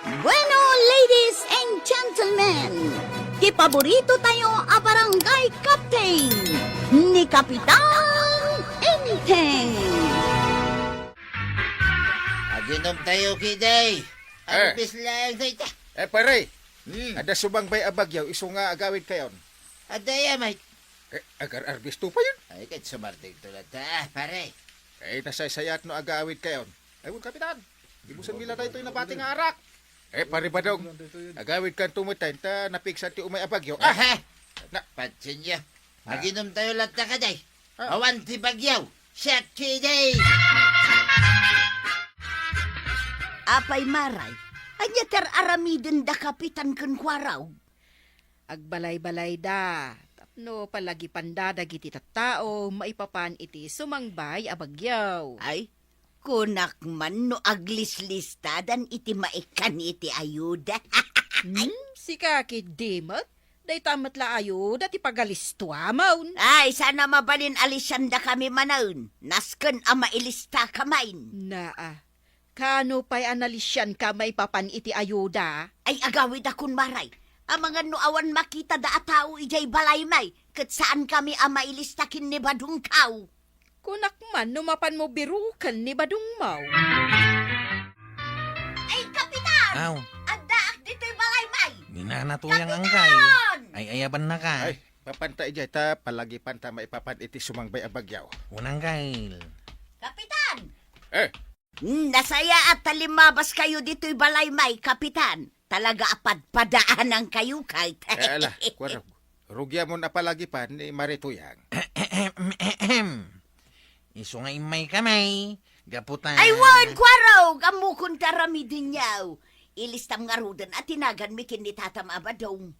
Bueno, ladies and gentlemen, kipaborito tayo a barangay captain ni Kapitan Enteng. Aginom tayo, Kiday. Eh. Arbis lang sa ita. Pare, Hmm. ada subang bay abagyaw, iso nga agawid kayon. Adaya, mate. Agar arbis to pa yun. Ay, kahit sumarting tulad ta, pare. Nasaysayat no agawid kayon. Ayun, kapitan. Ibusan nila tayo ito'y nabating arak. Pare ba daw, agawid kan tumutayin, ta napiksa ti umay abagyaw. Aha! Na- Patsin niya. Aginom tayo lahat na kaday. Ah. Awan ti bagyaw. Shot, Kiday. Apay maray, anya ter aramiden da Kapitan kunkwaraw. Agbalay-balay da. Tapno palagi pandadag iti tattao, maipapan iti sumangbay abagyaw. Ay, kunak man no aglislistadan iti maikan iti ayuda. Si kakit dimot, day tamat la ayo, dati pagalistuwa maun. Ay, sana mabalin alisyanda kami manaun. Nasken ama ilista kamain. Naa, kano pa'y analisyan ka maipapan iti ayuda? Ay agawid akon maray. Ang mga nuawan makita da atao ijay balay may. Kat saan kami ama ilistakin ni Badungkaw. Kunak man, numapan mo birukan ni Badung Mau. Ay, Kapitan! Aw, Adaak dito'y balay may. ninanatuyang angkay. Ay ayaban na ka. Ay, papanta ijay ta, palagi panta maipapan iti sumang bay abagyaw. Unang kail. Kapitan! Eh, Nasaya at talimabas kayo dito'y balay may, Kapitan. Talaga apadpadaanan kayo kahit. ala, kwarog. Rugya mo na palagi pa ni Marituyang. Iso nga imay kamay. Gaputan. Ay, wan, kwaraw! Gamukon tarami din yaw. Ilistam nga rudan at tinagan mi kinitatam abadong.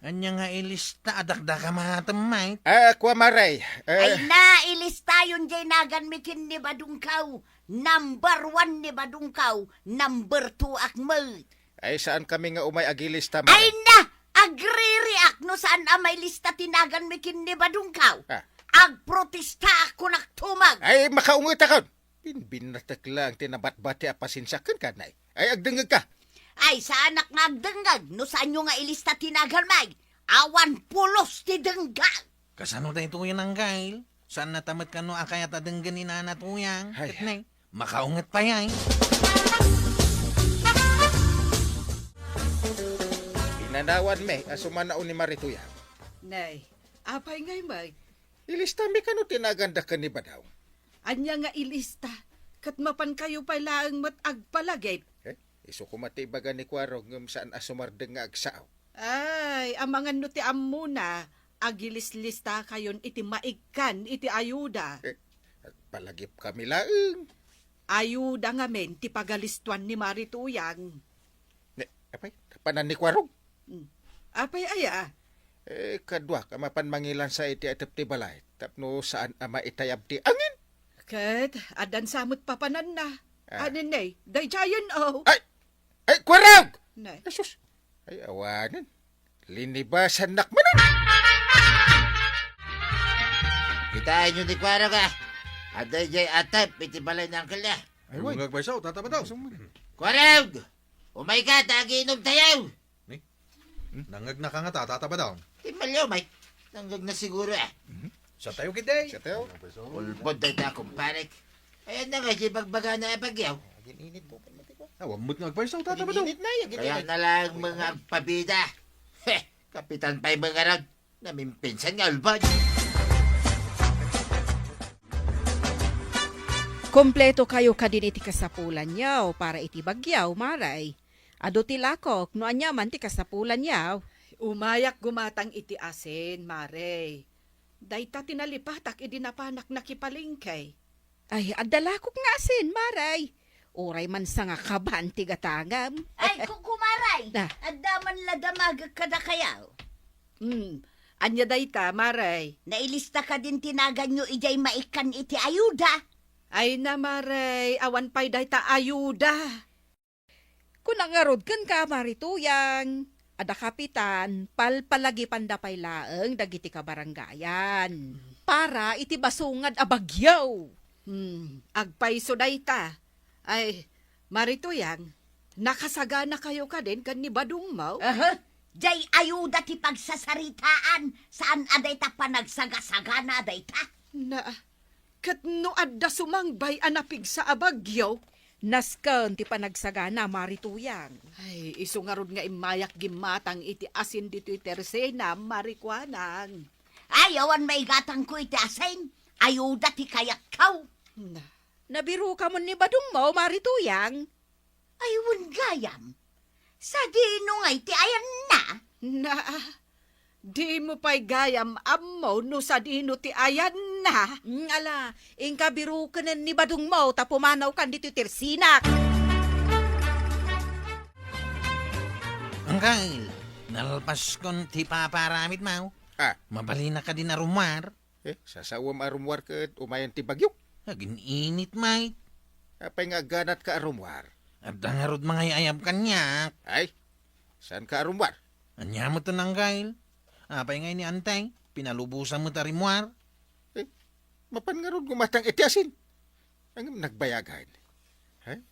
Anya nga ilista adakda ka matamay. Kwa maray. Ay na, ilista yun jay nagan mi kin ni Badungkaw. Number 1 ni Badungkaw. Number 2 akmal. Ay, saan kami nga umay agilis tama? Ay na! Agri-react no saan amay lista tinagan mi kin ni Badungkaw. Ah. Agprotesta ako naktumag. Ay, makaungot ako. Binbinatak lang, tinabat-bati apasinsakan ka, nay. Ay, agdengag ka. Ay sa anak nga agdengag no saan nyo nga ilista tinagan may. Awan pulos ti denggag. Kasano tayo tuyan ang kail? Saan natamat ka no akay at adenggan ni nanatuyang? Ay. Katnay, makaungat pa yan. Pinanawan me, asumanaon ni Marituyang. Nay, apay ngay may. Ilista mi ka no tinaganda ka ni Badaw. Anya nga ilista. Katmapan kayo pa laang mat agpalagay. Iso kumatibaga ni Kwarog ngam saan asumardeng nga agsaaw. Ay, ang mga nuti muna. Agilis-lista kayon iti maikan, iti ayuda. At palagip kami laeng. Ayuda nga men, ti pagalistuan ni Marituyang. Apay, kapanan ni Kwarog. Apay aya, Kadwa, kamapan mangilan sa iti atap ti balay. Tapno saan ama itayab ti angin. kat adan samot papanan na. Ah. Nay, day jayon oh. Ay, Kwarog! Nay, Asus, ay awanan. Linibasan nakmanan. Kitain nyo ni Kwaro ka. Aday jay atap, iti balay ng kalya. Ay, way. Ngagbaysaw, tata ba daw? Kwarog! Umay ka, tagiinom tayo. Nangag na ka nga ta, tata ba daw? Timalyo, Mike. Nanggag na siguro eh. Sa tayo kiday. Sa tayo. Ulpod na ita akong panik. Ayan na nga, si bagbaga na ipagyaw. Gininit po. Wamot ngagbaysaw, tata ba daw? Gininit na yan. Kaya na lang mga pabida. Kapitan pa'y mga rag. Namimpinsan nga ulpod. Kompleto kayo kadin iti kasapulan yaw para iti bagyaw, maray. Ado ti lakok, no anya man ti kasapulan yaw. umayak gumatang iti asin, Mare. Dayta tinalipatak idinapanak nakipalingkay. Ay, adalakok nga asin, maray. Uray man sa nga kaban ti gatagam. Ay, kukumaray. Na. Adaman la damagag ka na kayaw. Anya dayta, Mare. Nailista ka din tinagan nyo ijay maikan iti ayuda. Ay na, Mare, awan pa'y dayta ayuda. Kung nangarod kan ka, Marituyang. Ada kapitan, palpalagi pandapay laeng dagiti kabaranggayan. Para iti basungad abagyaw. Agpay so dayta. Ay, Marituyang, nakasagana kayo ka din kan ni Badong Mau? Jay ayuda ti pagsasaritaan. Saan aday ta panagsagasagana aday ta? Na, kat no adda sumangbay anapig sa abagyaw. Nasken ti panagsagana marituyang. Ay, iso nga rod nga imayak gimatang iti asin dito'y tersena, marikwanang. Ayawan may gatang ko iti asin. Ayuda ti kayak kaw. Na, Nabiru ka mo ni Badong Mau marituyang. Ayun gayam. Sa dino nga iti ayan na. na, di mo pa'y gayam ammo no sa dino ti ayan na. Ala, ingka biru ka na ni Badong Mau ta pumanaw kan dito tersinak. Angkail, nalpas kon ti paparamit mau. Ah, Mabalina ka din na rumar. sasawam arumwar ket umayan ti bagyo. Agin init, Mike. Apay nga ganat ka arumwar. At dangarod mga iayab kanyak. Ay, saan ka arumwar? Anya mo to Angkail. Apay ngay ni Antay, pinalubusan mo tarimwar. Mapan nga ron gumatang itiasin. Ang nagbayagan.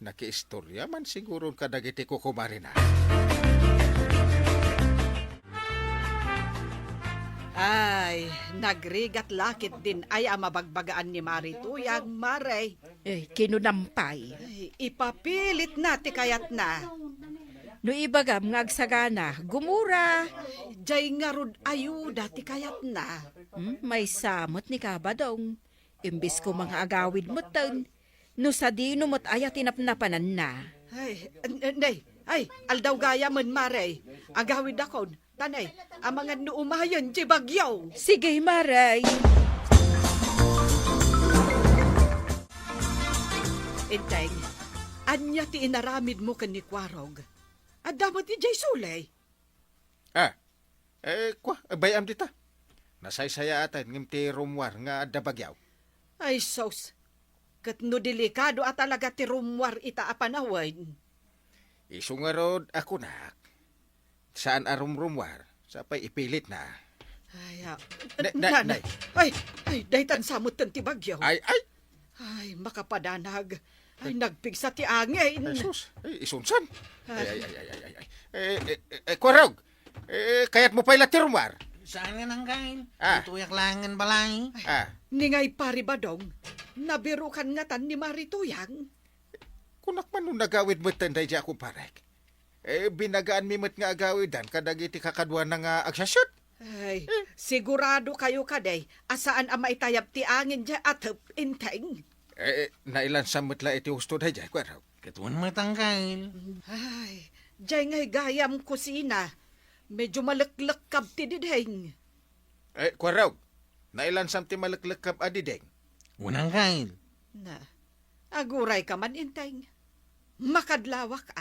Nakiistorya man siguro kadagiti ko kumari na. Ay, nagrigat lakit din ay amabagbagaan ni Marituyang, Maray. Kinunampay. Ay, ipapilit na ti kayat na. No ibagam ngagsagana, gumura. Jay nga rod ayuda ti kayat na. May samot ni Kabadong. Imbis ko mga agawid mo tan. No sa dino mo't aya tinapnapanan na. Ay, aldaw gaya man, Maray. Agawid akon. Tanay, ang mga nuumayan di bagyaw. Sige, Maray. Inteng, anya ti inaramid mo kan ni Kwarog. At dapat ti Jay Sulay. Bayam dita. Nasaysaya atan ngim ti rumwar nga adda bagyaw. Ay, sos. Kat no delikado at talaga ti rumwar ita apanawan. Isu nga rod ako nak. Saan arumrumwar? Sa pa'y ipilit na. Ay, Nay. ay, daytan samot tan ti bagyaw. Ay, Ay, makapadanag. Ay, nagpigsa ti angin. sus. Isunsan. Kwarog. Kayat mo pa'y latirumwar. Saan nga Angkail? Ah. Tutuyak langan balay. Ningay pari badong, nabirukan nga tan ni Marituyang. Kunak man nung nagawid mo tanday di akong parek. Binagaan mi met nga agawidan kadagiti kakadwa na nga agsasyot. Ay, sigurado kayo kaday, asaan ang maitayap ti angin dya atap inteng. Nailan samot la iti husto day di, Kwarog. Katuan mo Angkail. Ay, dyan nga'y gayam kusina. Medyo malaklakab ti dideng. Kwarog. Nailan sam ti malaklakab adideng. Unang Angkail. Na, aguray ka man inteng. Makadlawak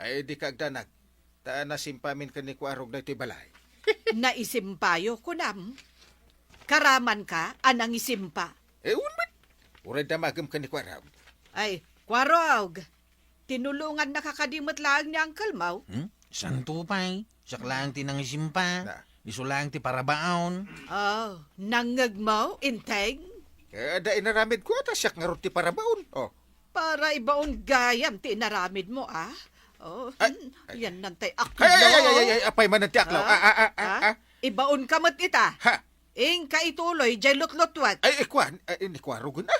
Di kagdanag. Ta nasimpamin ka ni Kwarog na iti balay. Naisimpayo ko nam. Karaman ka, anang isimpa. Unman. Uray damagam ka ni Kwarog. Ay, Kwarog, tinulungan nakakadimot lang ni Uncle Mau. Santo pa'y. Siyak lang ti nangisimpa. Na. Iso lang ti parabaon. Oh, nangag mo, inteng? Da inaramid ko ata siyak nga ruti para baon. Para ibaon gayam ti inaramid mo, Oh, yan nantay aklo. Apay man nanti aklaw. Ibaon ka mat ita. Ha? Ing kaituloy, jay lutlutwat. Ni Kwarog na.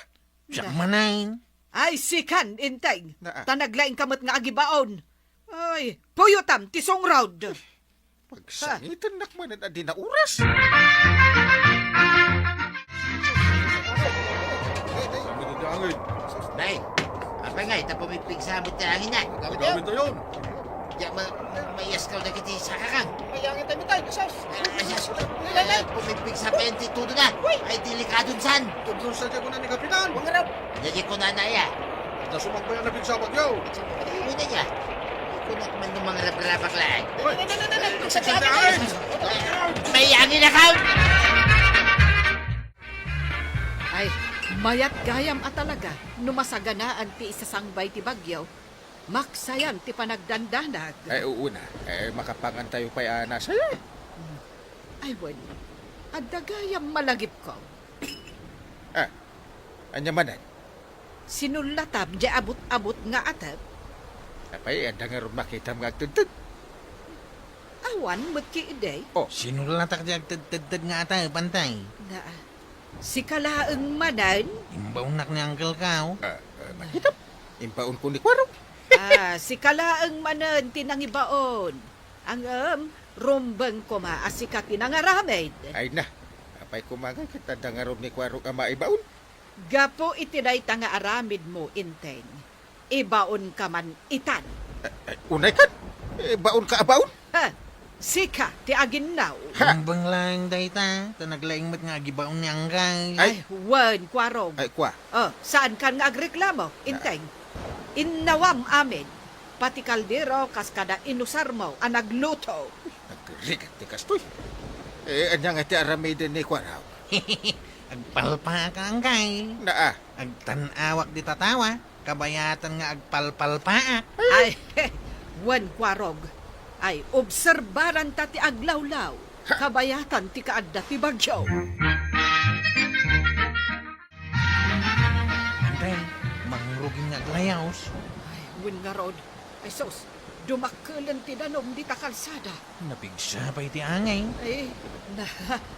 Siyak manayin. Ay, sikan, inteng. Na. Tanaglaing kamot nga agibaon. Ay, puyutam, tisong round. Pagsangitan nakmanan na di na oras. Nay, apa nga, ita pumipig sa amot na angin na. Gagawin to yun. Ya, mayas ka na kiti sa kakang. Mayangin tayo tayo, Sos. Pumipig sa 22 na. Ay, delikadon san. Tugtong sa dyan ko na ni Kapitan. Jadi ko na naya. Nasumagbayan na bigsa bagyaw. Una niya. Kunat man ng mga rap-rapak lang. May angin na ka! Ay, mayat gayam at talaga, numasaganaan ti isasangbay ti bagyaw. Maksayan ti panagdandanag. Una. Makapangan tayo pa'y nasaya. Ay, wan, adda gayam malagip ko. Anya manan. Sinulatab di abot-abot nga atap. Apay, anda nga ron makita mga agtudtud. Awan, magkiiday. Sinulatak diag tad nga ata, pantay. Na, si kalaang manan, Imbaunak ni Uncle Kao. Makita, impaon ko ni Kwarog. si kalaang manan tinangibaon. Ang rumbang kuma asika tinangaramid. Ay na, apay kumagay kita anda nga ron ni Kwarog ang maibaon. Gapo itinay tanga aramid mo, inteng. Ibaon ka man itan. Ay, unay kan, baon ka abaon. Ha, sika ti aginaw. Imbang lang dayta. Tanaglaing mat nga gibaon ni Uncle. Ay, wan, kwarog. Ay, kwa. Oh, saan kan nga agreklamo, inteng? Innawam amin. Pati kaldero kas kada inusar mo ang nagluto. Nagrigat ti kastoy. Anya nga ti aramid ni Kwarog. Agpalpa ka, Uncle. Naa, Agtanawak di tatawa. Kabayatan nga agpalpalpa. Ay, wan kwarog. Ay, obserbaran ta ti aglawlaw. Kabayatan ti kaadda ti bagyo. Antay, mangruging nga aglayaws. Ay, wan nga rod. Ay, sos, dumakkelan ti danom di ta kalsada. Napigsa pa iti angay.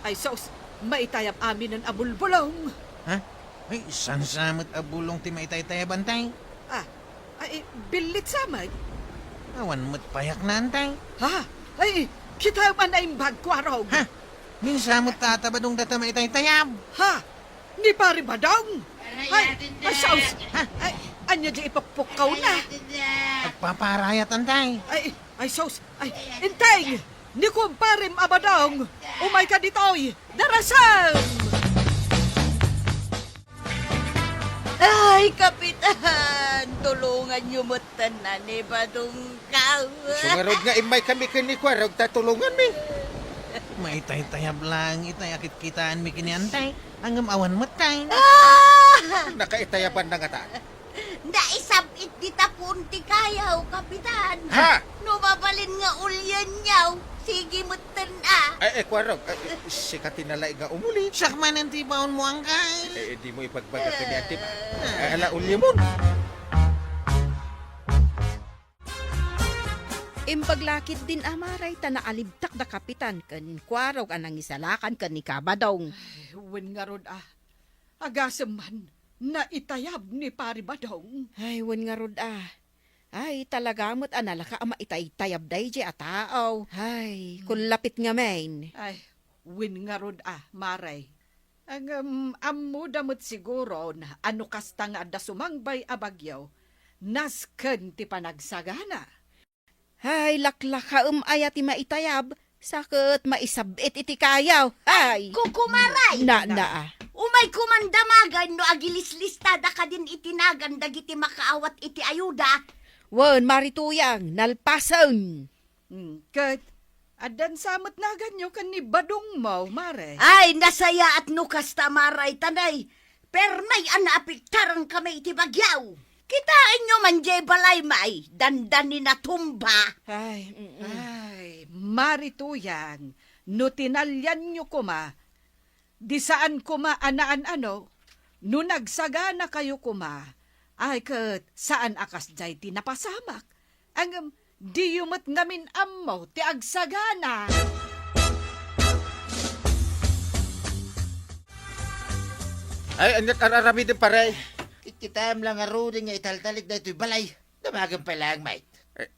Ay, sos, maitayap amin ang abulbulong. Ha? Ay, sansamot abulong ti maitay-tay bantay. Ay, bilit samay. Awan mo't payak na, antay. Ha? Ay, kita man ay bag kwarog. Ha? Minsamot tatabadong data maitay-tayab. Ha? Ni pari badong? Ay, sos, ay, anya di ipagpukaw na. Agpaparayat, antay. Ay, sos, ay, intay! Ni kumparim abadong! Umay ka ditoy! Darasam! Ay, Kapitan! Tulungan niyo mo tanan ni Badungkaw. sungarod nga imay kami kini Kwarog, tatulungan mi. Maitay-tayab lang itay akit-kitaan mi kini, antay. Ang awan mo't tay. Nakaitayapan na nga ta. Naisabit di tapunti kayaw, Kapitan. Ha? Numabalin nga ulyan niyaw. Sige mo tana. Ay, Kwarog, sikatin na nga umuli. Sakman ang tibaon mo, angkay. Di mo ipagbaga kini ati ba? Ala, ulyamon. Impaglakit din amaray ta naalibtak da kapitan ken Kwarog anang isalakan ken ni Kabadong. Wen nga rod Agasem man, na itayab ni pari badong. Ay, wan nga rod Ay, talagamot analaka ama itay-tayab day di ataaw. Ay, kung lapit nga main. Ay, wen nga rod maray. Ang ammo damot siguro na ano kasta nga da sumangbay abagyaw, nasken ti panagsagana. Ay, laklaka ayat ti maitayab. Sakit maisabit iti kayaw. Ay, Kukumaray! na. Umay kumandamagan no agilis-listada ka din itinagan dagiti makaawat iti ayuda. Wan, marituyang, nalpasan. Kat, adan samot na ganyo kan ni badong mo, mare. Ay, nasaya at nukas tamaray tanay. Permay anapiktarang kami iti bagyaw. Kitain nyo man jay balay may, dandan ni natumba. Ay, Ay, marituyang, no tinalyan nyo kuma, di saan kuma anaan ano, no nagsagana kayo kuma, ay kat saan akas jay tinapasamak, ang di yumat ngamin ammo ti agsagana. Ay, anyat ararami din pare. Kikitam lang nga ruding nga italtalik na ito'y balay. Damagan pa lang, mate.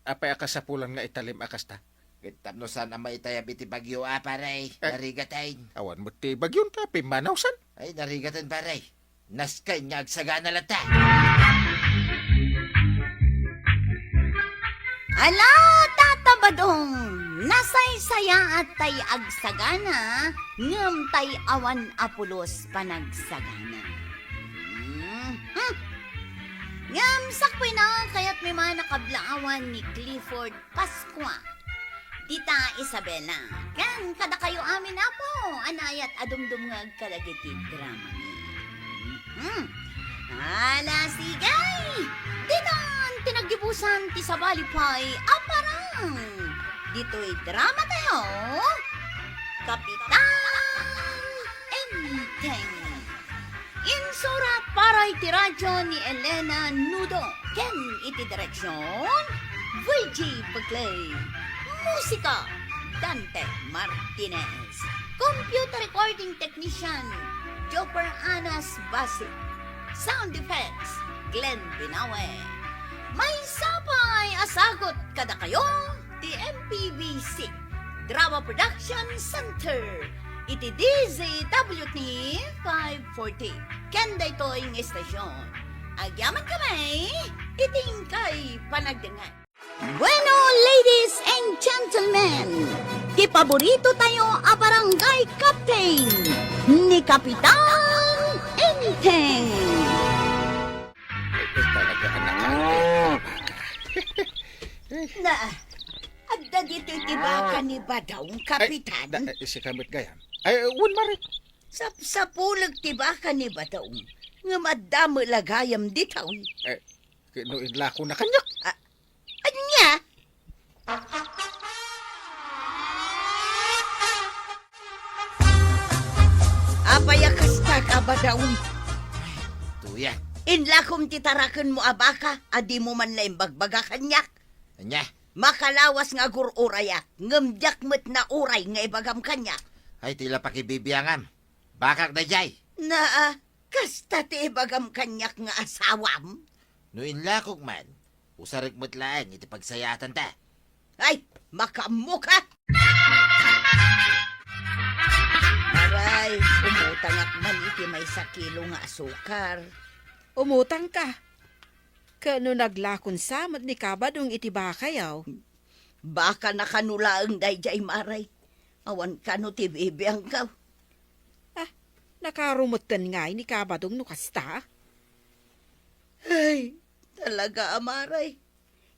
Apay akas sa pulang nga italim akas ta. Kitam no saan ang maitayab iti bagyo, pare. Narigatain. Awan mo ti bagyon ta, pimanawsan. Ay, narigatan, pare. Naskay nga agsagana lata. Ala, Tata Badong, nasaysaya at tay agsagana, ngam tay awan apulos panagsagana. Ngam sakwi na kaya't may mga nakablaawan ni Clifford Pasqua. Tita Isabela, kan kada kayo amin apo, anayat adumdum nga agkalagiti drama ni. Ala, sigay! Ditan, tinagdibusan ti sabalipay, aparang! Dito'y drama tayo, Kapitan Enteng. Insura para iti radyo ni Elena Nudo, ken iti direksyon, Luigi Buckley. Musika, Dante Martinez. Computer recording technician, Joper Anas Basic. Sound effects, Glenn Binawe. May sapay asagot kada kayo, TMPBC. Drama Production Center. Iti DZWT 540. Kenda ito ang estasyon. Agyaman kami, iting kay panagdangan. Bueno, ladies and gentlemen, di paborito tayo a barangay captain ni Kapitan Enteng. Talaga anak. Na, agda dito itibakan ni Badawng Kapitan. Si kamit gayam. Ay, wun mari. Sa pulag tibakan ni Badawng, nga madamo lagayam ditaw. Kinuin la ko na kanyak. Anya? Apaya kastag Badawng. Tuya. Inlakom titarakan mo abaka, adi mo man laing bagbaga kanyak. Anya? Makalawas nga gururaya, ngamdyak met na uray nga ibagam kanya. Ay, tila pakibibiyangam. Bakak na jay. Na, kasta ti ibagam kanyak nga asawam. No inlakog man, usarik matlaan iti pagsayatan ta. Ay, makamuka! Aray, umutangak man iti may sakilo nga asukar. Umutang ka. Kano naglakon samad ni Kabadong itiba kayaw. Baka nakanulaang dayjay maray. Awan ka no ti bibiyang ka. Nakarumutan nga ni Kabadong nukasta. Ay, talaga amaray.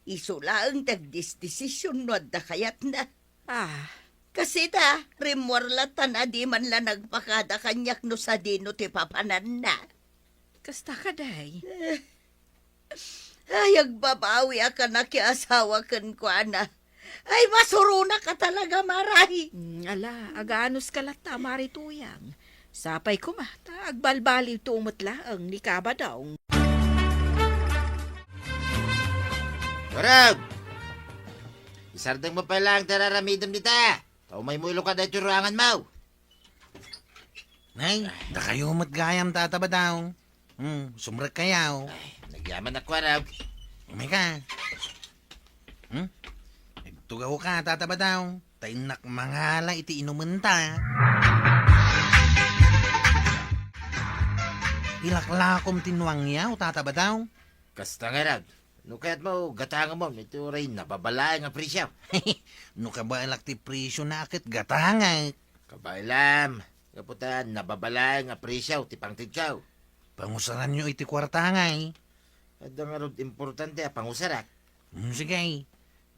Isulaang tagdisdesisyon no adda kayat na. Kasi ta, rimwarlatan na di man la nagpakada kanyak no sa dino ti papanan na. Kasta ka day. Ay, agbabawi ka na asawa kan ko, ana. Ay, masuruna ka talaga, maray. Ala, agaanos ka lata, marituyang. Sapay ko ma, agbalbaliw tumutlaang ni Kabadong. Warag! Isardang mo pa lang tararamidam nita. Tao may mulo ka na turangan mo. Nay, da kayo matgayam tatabadaw. Sumrek kayaw. Nagyaman ako, Warag. Umay ka. Tugaw ka, tatabadaw. Tainak mangala iti inuman ta. Ilaklakom tinwang yaw, tatabadaw. Kasta nga, Rag. No kaya't mo, gatangan mo, ito rin nababalaan nga presyo. No ka ba alak ti presyo na akit gatangay. Kabailam. Kaputan, nababalaan nga presyo, tipang tidkaw. Pangusaran nyo iti kwartangay. At ang arod importante, pangusarak. Sige,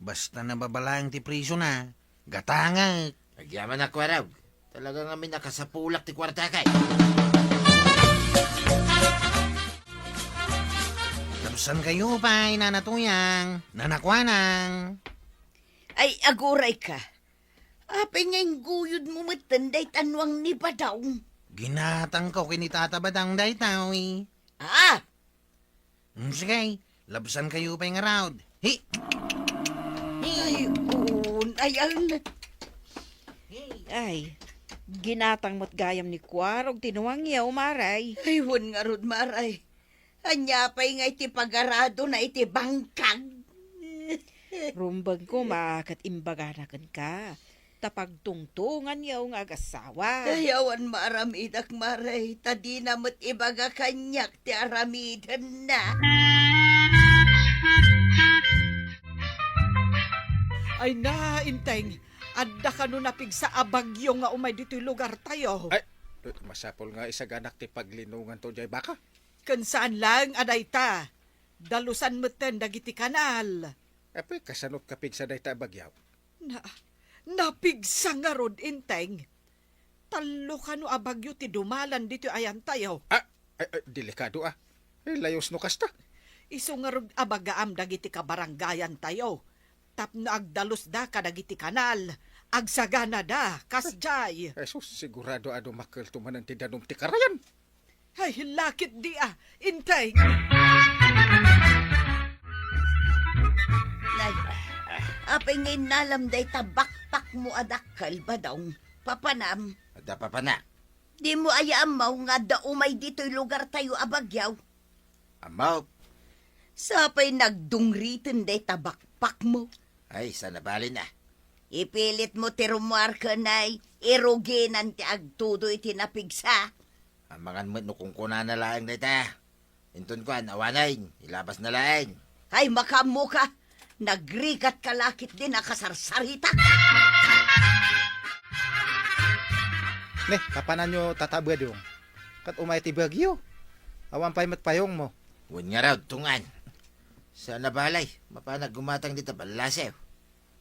basta nababalang ti presyo na, gatangay. Nagyaman ako, Warag. Talaga nga may nakasapulak ti kwarta kay. Tapusan kayo pa, nanatuyang, nanakwanang. Ay, aguray ka. Apay ngayong guyod mo matanday tanwang ni Badawng. Ginatang ko kinitatabadang daytawi. Sige, labsan kayo pa yung around. Hey! Ay, ayan. Ay, ginatang mo't gayam ni Kwarog tinuwang yaw, maray. Ay, wan nga rod, maray. Anya pa'y nga iti pagarado na iti bangkag. Rumbag ko makat imbaganakan ka. Tapagtungtungan yaw nga agasawa. Ayawan maramidak, maray. Tadi na mo't ibaga kanyak ti aramidan na. Ay na, Inteng. Adda ka no napig sa abagyo nga umay dito'y lugar tayo. Ay, masapol nga isaganak ti paglinungan to jay baka. Kansaan lang, aday ta. Dalusan mo ten dagiti kanal. Apoy, kasanot kapig sa dayta bagyaw. Napigsa nga rod, Inteng. Talo ka no abagyo ti dumalan dito ayan tayo. Delikado layos no kasta. Iso nga rod abagaam dagiti kabaranggayan tayo. Tapno agdalus da ka dagiti kanal. Agsagana da, kasjay. Jesus, sigurado ado makil tumanan ti danom ti karayan. Ay, lakit di Inteng. Nay, Apay ngayon nalam day tabakpak mo adakal ba daw? Papanam, Ada pa na. di mo ayaam mo nga daumay dito'y lugar tayo abagyaw. Amaw. Sapay nagdungritin day tabakpak mo. Ay, sana bali na. Ipilit mo tirumar ka na'y iruginan ti agtudo iti napigsa. Ang mga nukong kuna na laeng na ita. Inton ko, awanay. Ilabas na laeng. Ay makamu ka, nagrigat kalakit din akasarsarita. Ne, kapanan nyo tatabad yung. Kat umay ti bagyo. Awan pa'y matpayong mo. Huwag nga raw, tungan. Sana balay. Mapanag gumatang dito balasew.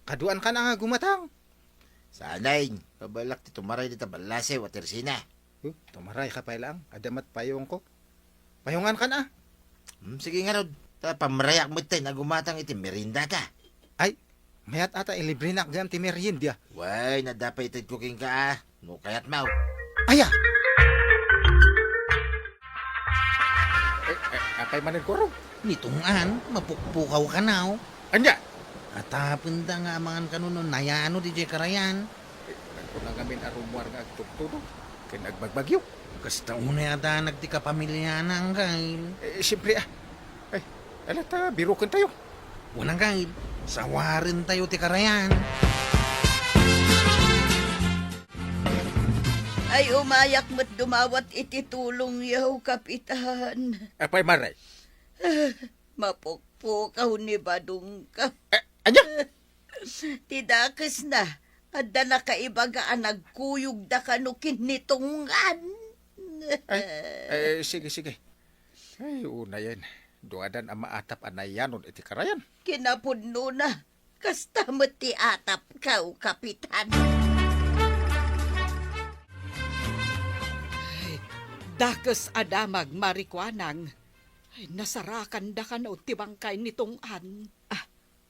Kaduan ka na nga gumatang. Sanay. Pabalak dito maray dito balasew at tersina. Tumaray ka pa lang. Adamat payong ko. Payungan ka na. Sige nga raw. Pamarayak mo tayo na gumatang iti merinda ta. Ay, mayat ata ilibre na gam ti merienda. Way, nadapay ito cooking ka ah. No kayat mau. Aya! Akay manin ko rin. Nitungan, mapukpukaw ka na. Anya! Atapon da nga amangan kanunon, nayano di jay karayan. Ako na gamin arumuar nga agtugtudo. Kaya nagbagbagyo. Kasta una yata nagtika pamilya na ang kail. Siyempre Ay, alata, biro kan tayo. Unang kail, sawarin tayo ti karayan. Ay umayak mo't dumawat iti tulong yaw, kapitan. Apay maray. Mapukpukaw ni Badong ka. Anya! Tidakas na. Adda na kaibagaan nagkuyog da kanukin nitungan. Ay, sige. Ay, una yan. Duadan ang maatap anayanon iti karayan. Kinapuno na. Kasta mo ti atap kaw, kapitan. Dakas adamag marikwanang. Ay, nasarakan da ka na tibangkay nitong an.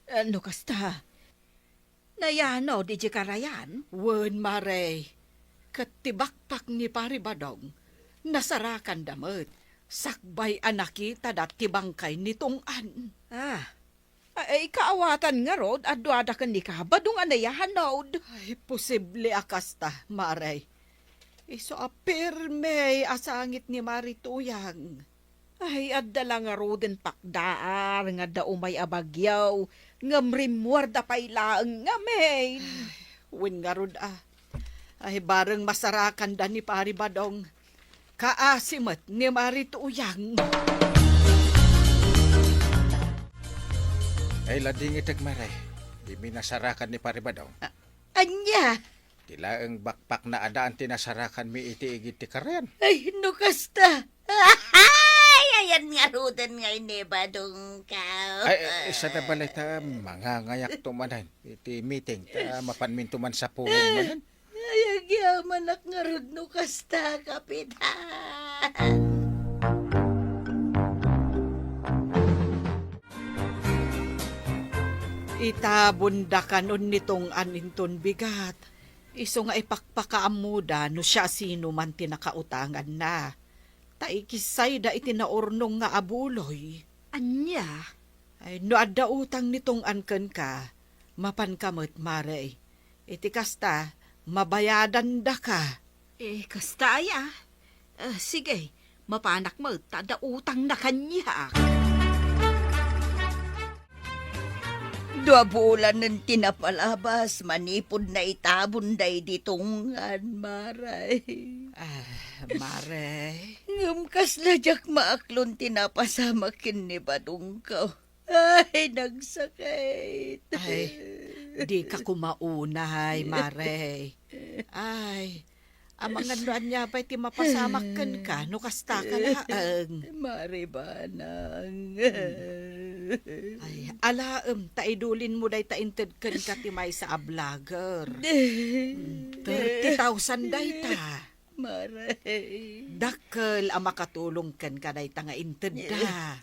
Ano kasta? Nayano, di karayan? Wen Mare, katibakpak ni Pari Badong, nasarakan damot, sakbay anakita dat tibangkay nitong an. Ay, kaawatan nga rod, adwada ka ni ka, badong anayahan nod. Ay, posible akasta, Mare. Iso apirme asangit ni Marituyang. Ay, adala nga rodin pakdaar, nga daumay abagyaw, nga mrimwarda pailaang nga main. Wen nga rod Ay, bareng masarakan da ni Pari Badong, kaasimat ni Marituyang. Ay, lading itag maray. Di minasarakan ni Paribadaw. Anya? Tila ang bakpak na adaan tinasarakan mi iti igit ti karayan. Ay, no kasta. Ay, ayan nga rudan nga ni Badong ka. Ay, isa na balay ta mangangayak tumanan. Iti meeting ta mapanmintuman sa pulong manan. Ay, agyaman nga rod no kasta, kapitan. Itabunda kanon nitong aninton bigat. Iso nga ipakpakaamuda no siya sino man tinakautangan na. Taikisay da itinaurnong nga abuloy. Anya? Ay, no adda utang nitong anken ka, mapan kamot Mare. Iti kasta, mabayadan da ka. Kasta ya. Sige, mapanak mo, tada utang na kanya. Dua bulan ng tinapalabas, manipod na itabunday ditungan, Maray. Mare. Ngumkas na jak maaklon tinapasama kin ni Badong ka. Ay, nagsakit. Ay, di ka kumaunay, Mare. Ay, ang mga nuan niya ba'y ti mapasamakan ka, no kasta ka laang. Maribanang. Ay, taidulin mo day tainted kan ka ti may sa ablager. 30,000 day ta. Maray. Dakkel ang makatulong kan ka day ta nga inted da.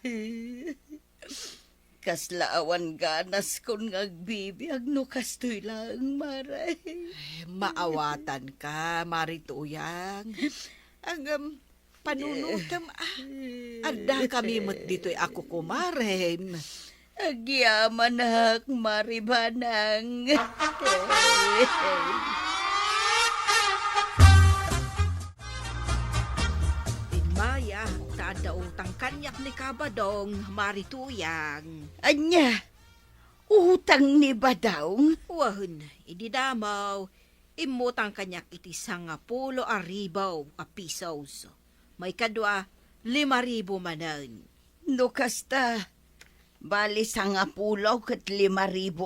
Kaslaawan ganas kon ngagbibiyag no kastoy lang, Maray. Maawatan ka, Marituyang. Ang panunutam, Anda kami mo't dito'y ako kumarem. Agyaman hak maribanang. Tinmaya, tada utang kanyak ni Kabadong, marituyang. Anya, utang ni Badong? Wahon, ididamaw, imutang kanyak iti 10,000 a pisos. May kadwa, 5,000 manan. No kasta, bali 10 ket 5,000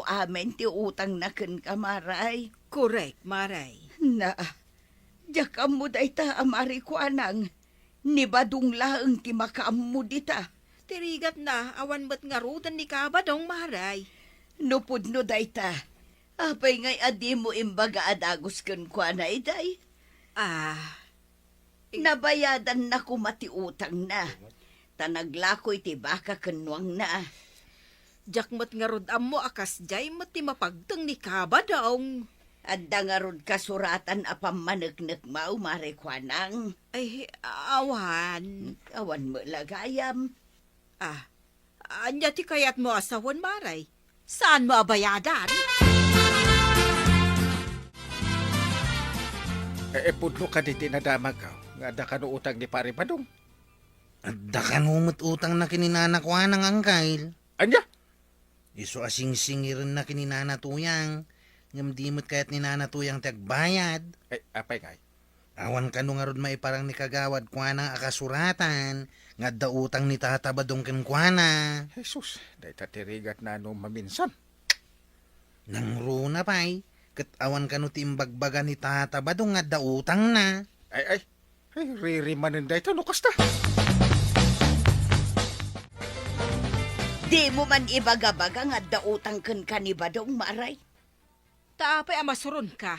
amen ti utang na ken kamaray. Correct, maray. Na, jakam mo dayta amari ko anang, ni Badong laeng ti makaam mo dita. Tirigat na, awan ba't nga rutan ni Kabadong, maray. Nupod no dayta, apay ngay adi mo imbaga adagos ken kwa na iday. Ah, Nabayadan na kumati utang na. Tanaglakoy ti baka kenwang na. jakmat nga rod mo akas jay mati mapagtang ni Kabadong. Adda nga rod kasuratan apam maneknek mau marekwanang. Ay, awan. Awan mo lagayam. Ah, anya ti kayat mo asawan, maray. Saan mo abayadan? Pudno ka di tinadamag ka. Nga da ka no utang ni pare Badong. Adda ka numot utang na kininanakwa ng angkail. Anya? Iso asing-singirin na kininanatuyang. Ngam dimot kayat ni nanatuyang tagbayad. Apay ngay. Awan ka nung arod maiparang ni kagawad kwa na akasuratan. Nga da utang ni Tata Badong ken kwa na. Jesus, day tatirigat na no maminsan. Nang runa pa'y. Kat awan ka no timbagbaga ni Tata Badong nga da utang na. Ay, ririmanin day ito, no kasta. Di mo man ibagabaga nga dautang ken kanibadong maray. Taapay amasuron ka.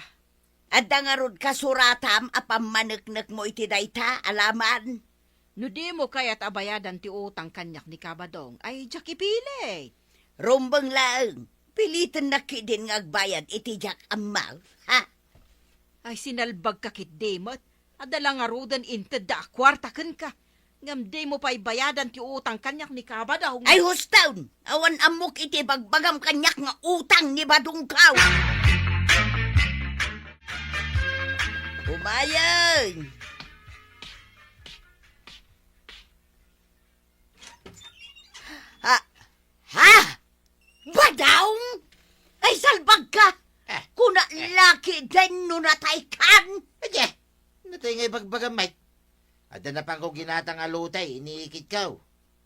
Adda nga rod kasuratam apam maneknek mo iti dayta alaman. No di mo kayat abayadan ti utang kanyak ni Kabadong, ay jak ipili. Rumbang laeng, pilitan na kidin nga agbayad iti jak amaw. Ha? Ay sinalbag ka kit demot. Adala nga rudan inted da kwarta ken ka. Ngam di mo pa'y bayadan ti utang kanyak ni Kabadong. Ay hustawn, awan amok iti bagbagam kanyak nga utang ni Badong kaw. Umayan! Ha? Badong? Ay salbag ka! Kuna laki din no natay kan! Adya, natay bagbagamay. Ada na pang ko ginatang alutay, iniikit ka.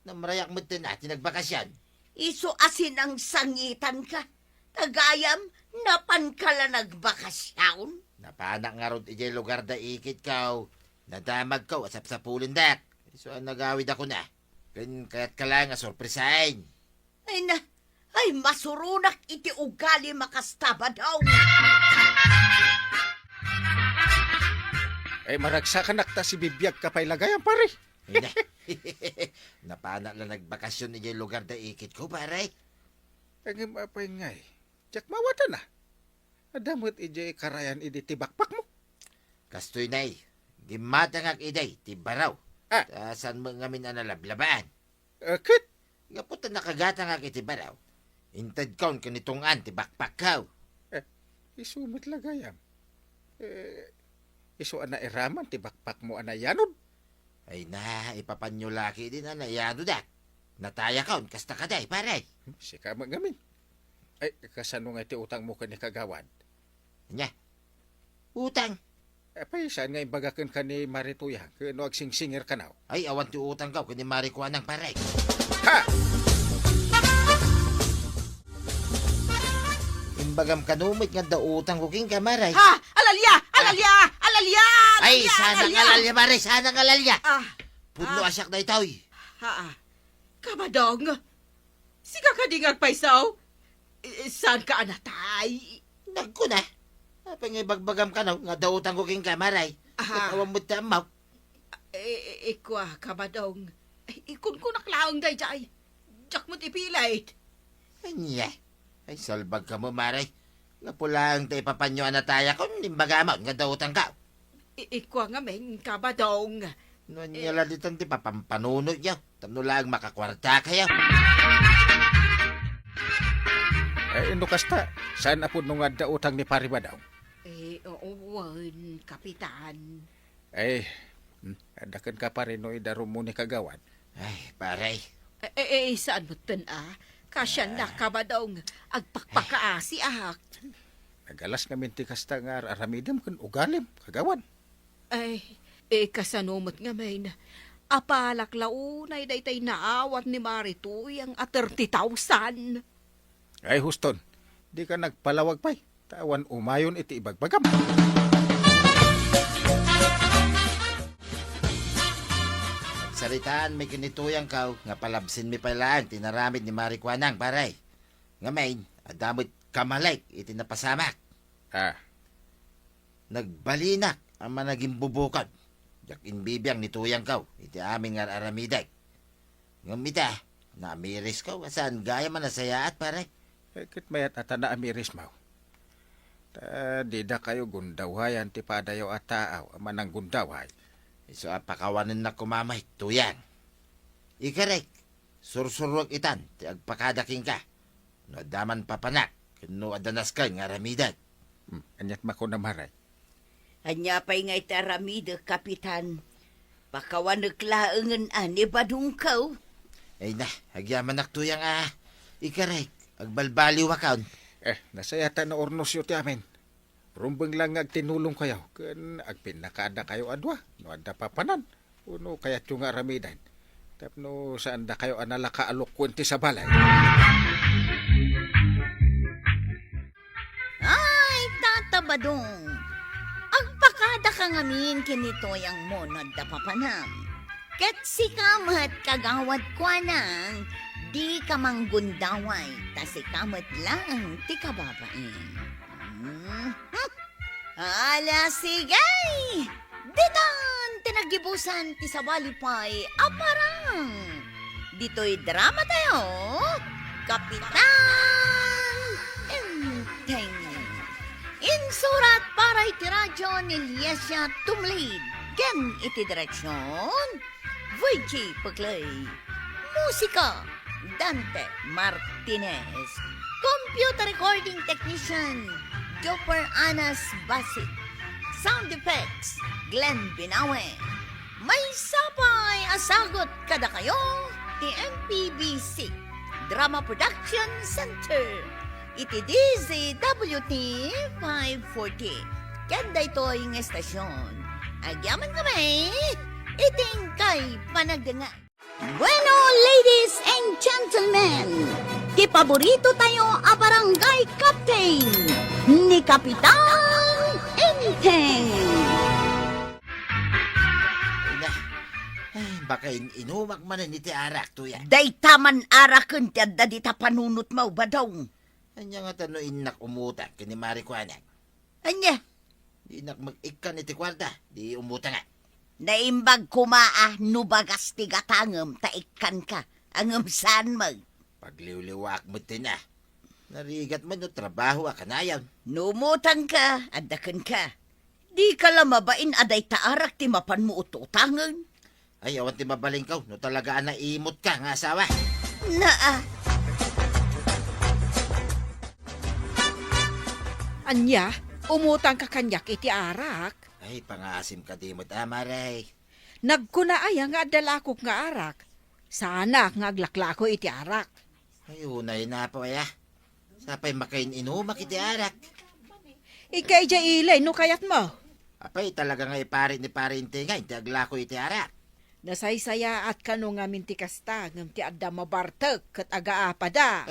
Namarayak mo na, tinagbakasyan. Iso asin ang sangitan ka. Tagayam, napan ka lang nagbakasyaon. Napanak nga ron ijay lugar da ikit ka. Nadamag ka, asap sa pulin dak. So, nagawid ako na. Kaya't ka lang, sorpresahin. Ay masurunak iti ugali makastaba daw. Ay maragsakan nakta si bibiyag ka pa'y lagayan, pare. Ay na. Napanak lang nagbakasyon ijay lugar da ikit ko, pare. Ang apay ngay. Jack mawata na. Adamot ijay karayan idi tibakpak mo. Kastoy nay, gimatangak iday, tibaraw. Ah. Saan mo ngamin analablabaan? Kit, Nga puta nakagatangak itibaraw. Intad kaon kanitong tibakpak ka. isumit lagayam. Iso ana iraman tibakpak mo ana yanod. Ay na, ipapanyo laki din yado dak. Nataya kaon, kasta kaday, pare. Sika magamin. Ay, kasano nga iti utang mo kani kagawad? Nya, utang. Apay, saan nga ibagakan ka ni Marituya? Kano agsingsingir ka now? Ay, awan ti utang ka, kani marikuan ng pare. Ha! Imbagam kanumit nga da utang ko king kamaray. Ha! Alalya! Alalya! Alalya! Ay, sana ngalalya, pare, sana ngalalya. Ah, Puno asyak na itaw. ha. Kabadong, siga ka di ngagpaisaw? Saan ka anatay? Nagko na. Apay nga bagbagam ka na, nga da utang ko king kamaray. Aha. Awan mo tamaw. Ikwa, Kabadong. Ikun ko naklaong day jay. Jak mo't ipilit. Anya, ay salbag ka mo, maray. Nga pulang tayo papanyo anataya ko, nimbagamot, nga da utang ka. Ikwa nga men, Kabadong. No niya lalitan ti papampanunod niya. Tamno lang makakwarta kayo. ino kasta, saan apod nung adda utang ni Paribadaw? Oo, kapitan. Ay, adakan ka pa rin no idaro mo ni kagawad. Ay, paray. Saan mo Kasya na ka ba daw agpakpakaasi Nagalas nga minti kasta nga aramidam kun ugalim, kagawad. Kasanumot nga may na. Apalak launay daytay naawat ni Maritoy ang 30,000. Ay, Huston, di ka nagpalawag pa'y. Tawan umayon iti ibagbagam. Saritaan may kinituyang kaw, nga palabsin mi palaan, tinaramid ni Marikwanang, paray. Nga main, adamot kamalay, iti napasamak. Nagbalinak, ang managing bubukod. Jak inbibiyang nituyang kaw, iti aming aramiday. Ngamita, namiris kaw, saan gaya man nasayaat, paray. Kit mayat ata na amiris mau. Di da kayo gundawhay, anti padayaw at taaw, aman ang gundawhay. So, apakawanan na kumamay, tuyang. Ikarek, sursurwag itan, ti agpakadaking ka. No daman papanak, no adanas ka nga ramidan. Anyat mako na maray. Anya pa'y ngay taramida, kapitan. Pakawanaglaangan ani badungkaw. Ay na, agyaman tuyang Ikarek, agbalbaliw akaon. Nasayata na ornos yun ti amin. Rumbeng lang agtinulong kayo. Kan agpinakaada kayo adwa. No anda papanan. Uno kaya yung aramidan. Tapno saan da kayo analaka alokwenti sa balay. Ay, tatabadong. Agpakada ka ngamin kinito yung monod da papanam. Ket si kamat kagawad kwa nang di ka manggundaway. Ta si kamat lang ti kababain. Ala, sigay! Ditan, tinagibusan ti sabalipay, aparang! Dito'y drama tayo, Kapitan Enteng. Insurat para iti radyo ni Liesia Tumlid. Gen iti direksyon, Voichi Paglay. Musika, Dante Martinez. Computer recording technician, Jopper Anas Basit. Sound effects, Glenn Binawe. May sapay asagot kada kayo, ti MPBC Drama Production Center. Iti DZWT 540. Kanda ito yung estasyon. Agyaman kami, iting kay panagdanga. Bueno, ladies and gentlemen, ti paborito tayo a barangay captain ni Kapitan Enteng. Ay, baka inumak man ni ti arak, tuya. Day taman araken ti adda di ta panunot mo ba daw? Anya nga tano inak umutak, kini Marikwanang. Anya, Di nak mag-ikan iti kwarta, di umuta nga. naimbag kumaa nubagas ti gatangem taikan ka. Angem saan mag. Pagliw-liwak mo na. Narigat man no trabaho akanayan. Numutang ka, adakan ka. Di ka lamabain aday taarak ti mapan mo ututangan. Ay, awan ti mabaling kaw, no talaga na imot ka nga asawa. Naa, Anya, umutang ka kanyak iti arak. Ay, pangasim ka di mo tamaray. Nagkunaaya nga dalakok nga arak. Sana nga aglaklako iti arak. Ay, unay na pa ya. Sapay makain inumak iti arak. Ikay dya ilay, no kayat mo. Apay, talaga nga ipari ni parinte nga, hindi aglako iti arak. Nasaysaya at kano nga minti kasta, ngam ti adda mabartek, kat agaapa da.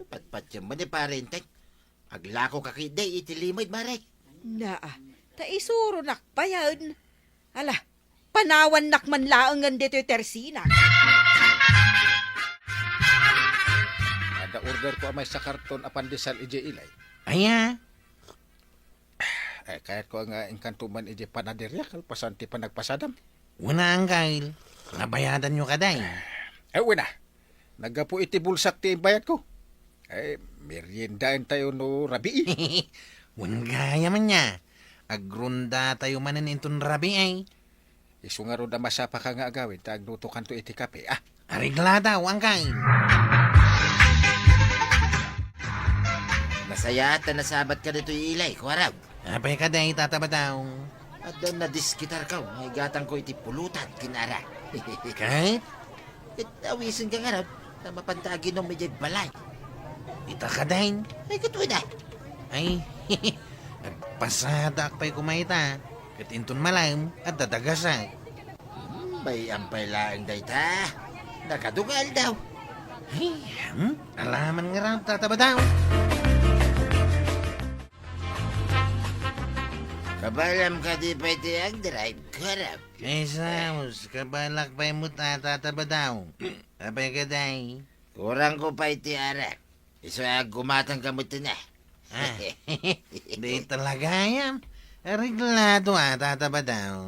Patpat mo ni parinte. Aglako ka kiday, iti limoy maray. Naa, ta isuro nakpayan. Ala, panawan nakman laangan dito tersina. Ada order ko amay sa karton apandesal ije ilay. Aya, Kahit ko nga inkantuman ije panaderya, kalpasanti pa nagpasadam. una ang kail. Nabayadan nyo kaday. Wala. Nagapo iti bulsak ti bayad ko. Meriendain tayo no rabi. Wan gaya man niya. Agrunda tayo manan intun rabi ay. Isu nga ron na masapa ka nga agawin, tagluto kanto iti kape. Arigla daw ang kail. Sayata na sabat ka dito ilay, kuwaraw. Apay ka day, tatabadaw. At doon na diskitar ka, may gatang ko iti pulutan, kinara. Kahit, Awisin ka nga raw, na mapantagi ng medyo balay. ita ka day. Ay, katuwa na. Ay, pasada akpay kumaita. Kat inton malam at dadagasa. May ampay laang dayta. Nakadugal daw. Ay, alaman nga raw, tatabadaw. Kabalam ka di pa iti ang drive, kuwaraw. Kaysa, kabalak pa'y mo tatabadaw. Apay ka day. Kurang ko pa iti arak. Isa gumatang kamuti na. Ah, di talaga yan. Reglado tatabadaw.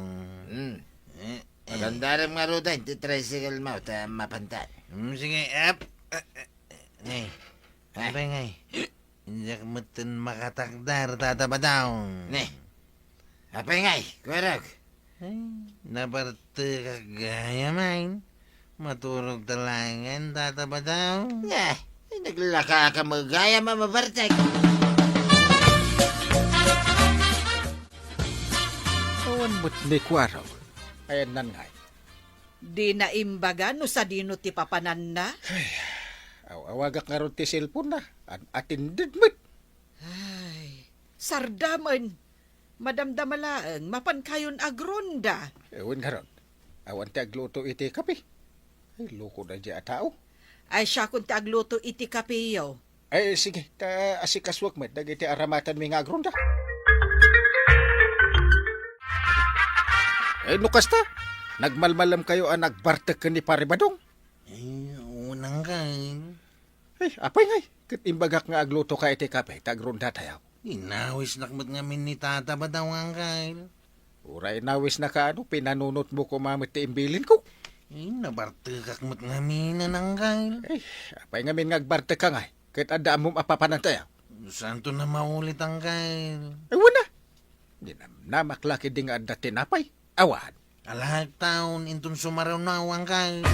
Maganda rin nga ruda, iti tricycle mo, ta mapantan. Sige, up. Ngay, apay ngay. Hindi ka mutin makatakdar, tatabadaw. Ne, apay ngay, kuwaraw. Ay, naparte ka gaya man. Maturog talangan, tatabadaw. Nga, ay naglaka ka magaya mamabartag. Awan mo't ni kuwaraw. Ayan nan ngay. Di na imbaga no sa dino ti papanan na. Awagak nga ron ti cellphone na. Atindid mo't. Ay, sardaman. Madamdamalaang mapan kayon agronda. Ewan nga ron. Awan ti agluto iti kape. Ay, loko na dyan tao. Ay siya kung ti agluto iti kapiyo. Ay, sige. Ta asikaswag mo't. Dagiti aramatan mi nga agronda. Eh, nukas ta. Nagmalmalam kayo ang nagbartek ka ni Pare Badong. Ay, unang kain. Ay, apay ngay. Kat imbagak nga agluto ka iti kape. Tagronda tayo. Inawis nakmat nga ni tatabadaw ang kain. Uray nawis na ka ano. Pinanunot mo kumamit ti imbilin ko. Ay, nabarte kakmat nga ng kain. Ay, apay nga min ngagbartek ka ngay. Kat adaan mo mapapanan tayo. Santo na maulit ang kain. Ay, wala. Di na maklaki din nga adda tinapay. Awan. Alahag taon, intun sumaraw na ang kain.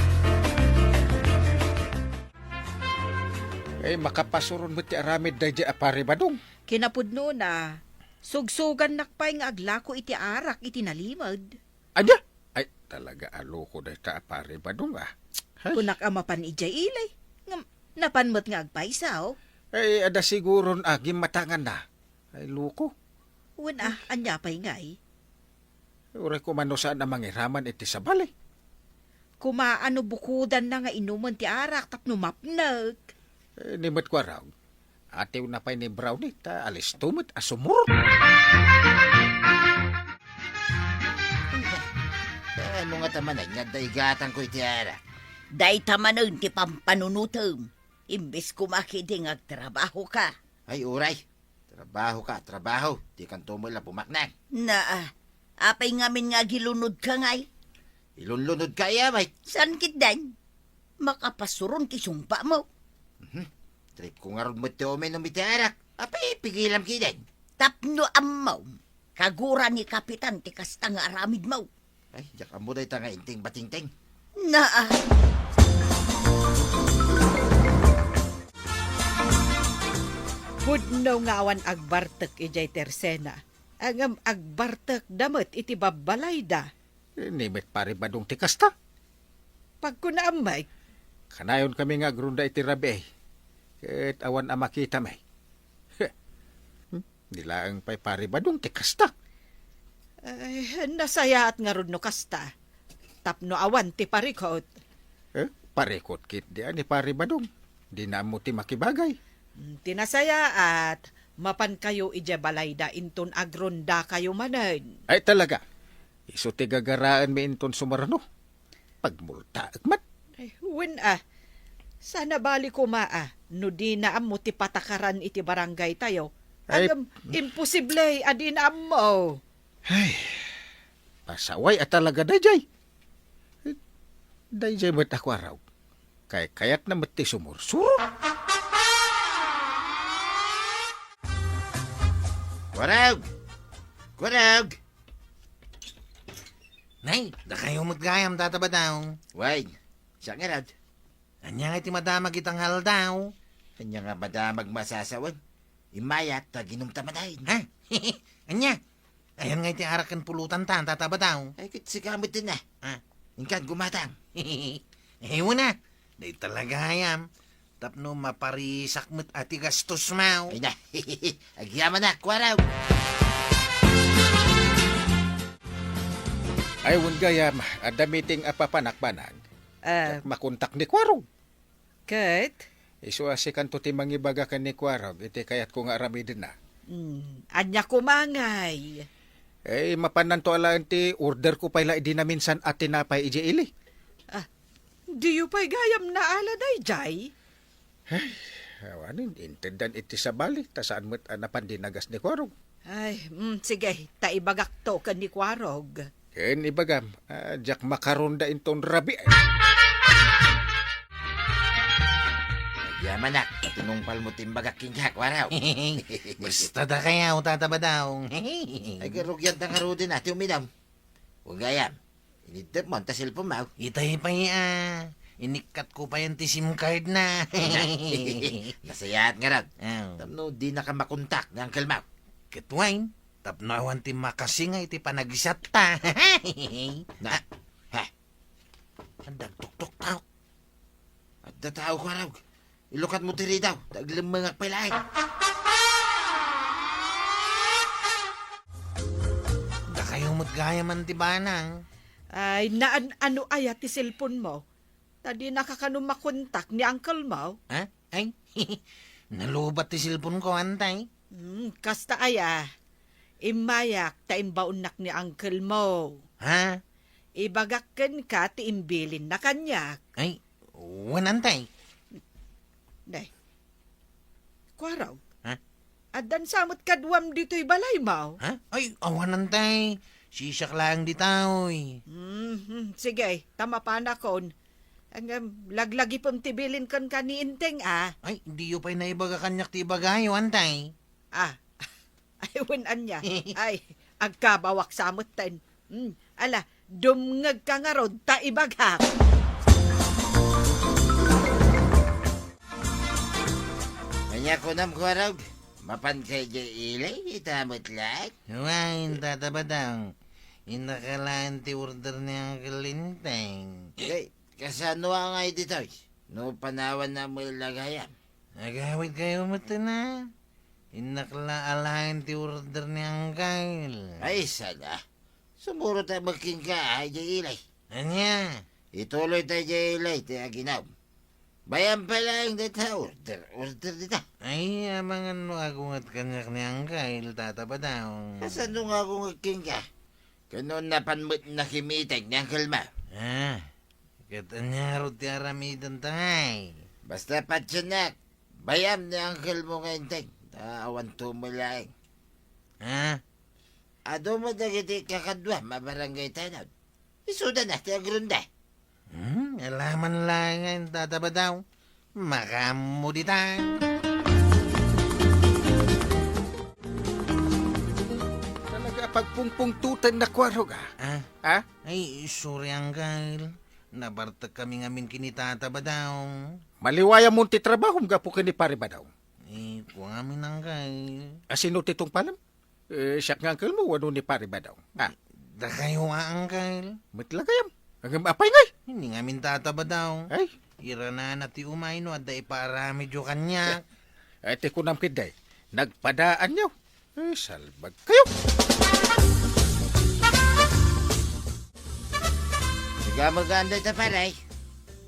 Ay, makapasuron mo ti aramid da dyan Pare Badong. Kinapudno na, sugsugan nakpay nga aglako iti arak iti nalimod. Anya? Ay, talaga aloko da ta Pare Badong ah. Ay, Kunak amapan ijay ilay. Napanmot nga agpaisaw. ay ada siguron agim matangan na. Ay, loko. Una, anya pa'y ngay. Uray ko mano saan na mangiraman iti sa balay. Kumaano bukudan na nga inuman ti arak tapno mapnag. Eh, nimot ko raw. Atiw na pa'y ni Brownie, ta alis tumot asumur. Ano nga tamanan, nga daigatan ko iti arak. Day tamanon ti pampanunutom. Imbes kumakiding agtrabaho ka. Ay, uray. Trabaho. Di kan tumula pumaknang. Na, apay ngamin nga gilunod ka ngay. Ilunlunod ka iya, may. San kitdan? Makapasuron ti sumpa mo. Trip ko nga ron mo ti uminom iti arak. Apay, pigilam kidan. Tapno amaw. Kagura ni Kapitan ti kasta nga aramid mo. Ay, diyak mo day tanga inting batingting. Na, Pudno nga awan agbartek ijay tersena. Angam agbartek damot iti babalay da. Eh, nimit Pare Badong ti kasta. Pag kunaamay, Kanayon kami nga grunda iti rabi. Ket awan ang makita may. Nilaang pa'y Pare Badong ti kasta. ay, nasaya at nga no kasta. Tapno awan ti parikot. Eh, parikot kit di ni Pare Badong. Di na mo ti makibagay. Tinasaya at mapan kayo ija balayda inton agronda kayo manan. Ay talaga. Iso ti gagaraan mi inton sumarano. Pagmulta agmat. Ay, sana bali ko no di na mo ti patakaran iti barangay tayo. Ay, Agam, imposible, adi na mo. Ay, pasaway at talaga dayjay. Dayjay mo't ako araw. Kayat na mo't ti sumursuro. Kurag! Nay, da kayo gayam tatabadaw. Wait, siya nga rad. Anya nga iti madamag itang haldaw. Kanya nga madamag masasawan. Imayat ta ginumtamanayin. Ha? Anya? Ayan nga iti arakan pulutan ta, tatabadaw. Ay, kit si kamot din na. Ah. Ingkan gumatang. Ewan na. Di talaga ayam. Tapno maparisak mo't ati gastos mau. Ay na, agyaman na, kwaraw. Ay, wun gayam, ada meeting apapanakbanan. Makontak ni Kwarog. Kat, Isu asikan to ti mangibaga kan ni Kwarog, iti kayat ko nga aramidin na. anya kumangay. Mapanan to alaan ti order ko pala idi na minsan at tinapay iji ili. Di yu pa'y gayam na aladay, Jay? Awanin, intendan iti sa balik, ta saan mo't anapan dinagas ni Kwarog. Ay, sige, taibagak to ka ni Kwarog. Ken ibagam, jak makaronda inton rabi. Agyaman na, tinungpal mo timbagak kinyak, kwaraw. Basta da kaya o tatabadaw. Ay, garugyan ta karudin na, tiumidam. Huwag gayam. Inidap mo, ta cellphone mo. Itay pa inikat ko pa yan ti SIM card na. Nasayat nga rad. Oh. Tapno, di na ka makontak ni Uncle Mau. Kitwain, tapnawan ti makasinga iti panagisat ta. Na, ha, Andag tuktok tao. at datao ko raw. Ilukat mo tiri daw, taglimangak palain. Da kayo mo't gaya man ti banang. Ay, ano ay ti cellphone mo? Tadi nakakano makontak ni Uncle Mau? Ha? Ay, nalubat ti silpon ko antay. Kasta aya, imayak ta imbaunak ni Uncle Mau. Ha? Ibagakken ka ti imbilin na kanyak. Ay, wanantay. Day, Kwaraw, Ha? adan samot kadwam dito'y balay Mau. Ha? Ay, awanantay. Sisak lang di taoy. Sige, tama pa na kon. Ang laglagi pang tibilin kon ka ni Inteng, Ay, di yo pa'y naibaga kanyak ti bagayo antay. Aywan anya. Ay, agkabawak samot ten. Ala, dumngag ka nga rod, ta ibagak. Kanya ko nam kwaraw. Mapan kay jay ilay, itamot lang. Huwain, tatabadaw. Inakalaan ti order ni Uncle Linteng. Kay, kasano nga dito? No panawan na mo ilagayam. Nagawid kayo mo na. Inakalaalahan ti order ni Uncle. Ay, sana. Sumuro tayo magking ka, ay jay ilay. Anya? Ituloy tayo jay ilay, tayo ginaw. Bayan pa lang dito, order dito. Ay, abangan mo agungat kanyak ni Uncle, tatabadaw. Kasano nga kung magking ka? Kanon napanmut na kimitag ni Uncle Ma. Katanya ro ti aramidan tay. Basta patsanak, bayam ni Uncle mo ngayon tag. Awan tumulaing. Ado mo dagiti kakadwa, mabarangay tanod. Isuda na, tiyagrunda. Alaman lang ngayon, tatabadaw. Makamu di tay. Talaga pagpungpungtutan na Kwarog, Ha? Ay, sorry Uncle. Nabartag kami ngamin kinitatabadaw. Maliwaya mo ti trabaho mga po kini pare ba daw? Eh, kung amin Uncle. Asino titong palam? Siya nga Uncle mo, wano ni pare ba daw? Da kayo Uncle. Matlagayam. Hanggang apay ngay. Hindi ngamin tatabadaw. Ay, Ira na nati umay no, at da iparami jo kanya. ate ko ng piday. Nagpadaan niyo. Salbag kayo. Siga maganda ito paray.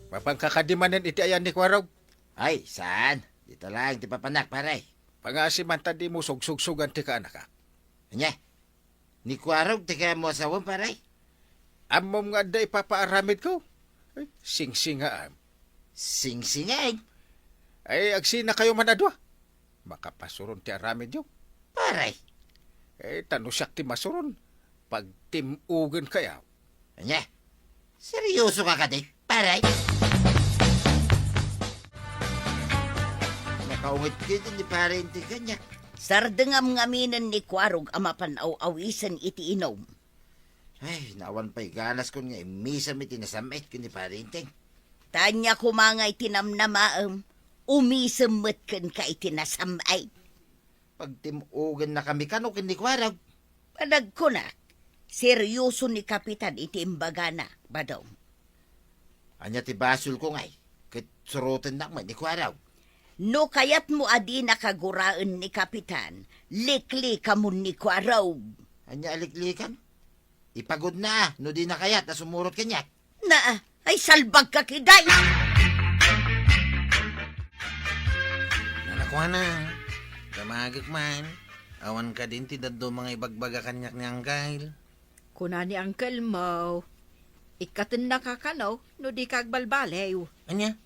Mapangkakadimanan iti ayan ni Kwarog. Ay, saan? Dito lang, di papanak paray. Pangasiman tadi mo sugsugsugan ti ka anak. Anya, ni Kwarog, tika mo asawang paray. Amom nga da ipapaaramid ko. Ay, sing-singa am. Sing-singay. Ay, agsina kayo manadwa. Makapasuron ti aramid yo. Paray. Tanusyak ti masuron. Pag timugan kaya. Anya, seryoso ka kati, paray. Nakaungit kita ni parenti kanya. Sardengam ngaminan ni Kwarog amapan aw-awisan iti inom. Ay, nawan pa'y ganas ko nga imisam iti nasamit ko ni parenteng. Tanya kumangay tinamnamaam, umisamot kan ka iti nasamay. Pagtimugan na kami kano kinikwaraw. Panagkunak, seryoso ni Kapitan iti imbagana, badong. Anya ti basol ko ngay. Kit surutin na man nikwaraw. No kayat mo adi nakaguraan ni Kapitan, likli ka mo ni Kwaraw. Anya aliklikan. Ipagod na, no di na kayat na sumurot kanya. Na, ay salbag ka kiday! Nanakwa na. Kamagik man. Awan ka din ti daddo mga ibagbaga kanyak ni Angkyle. Kuna ni Uncle Mo, ikatin na kakanaw, no di kagbalbalew. Anya?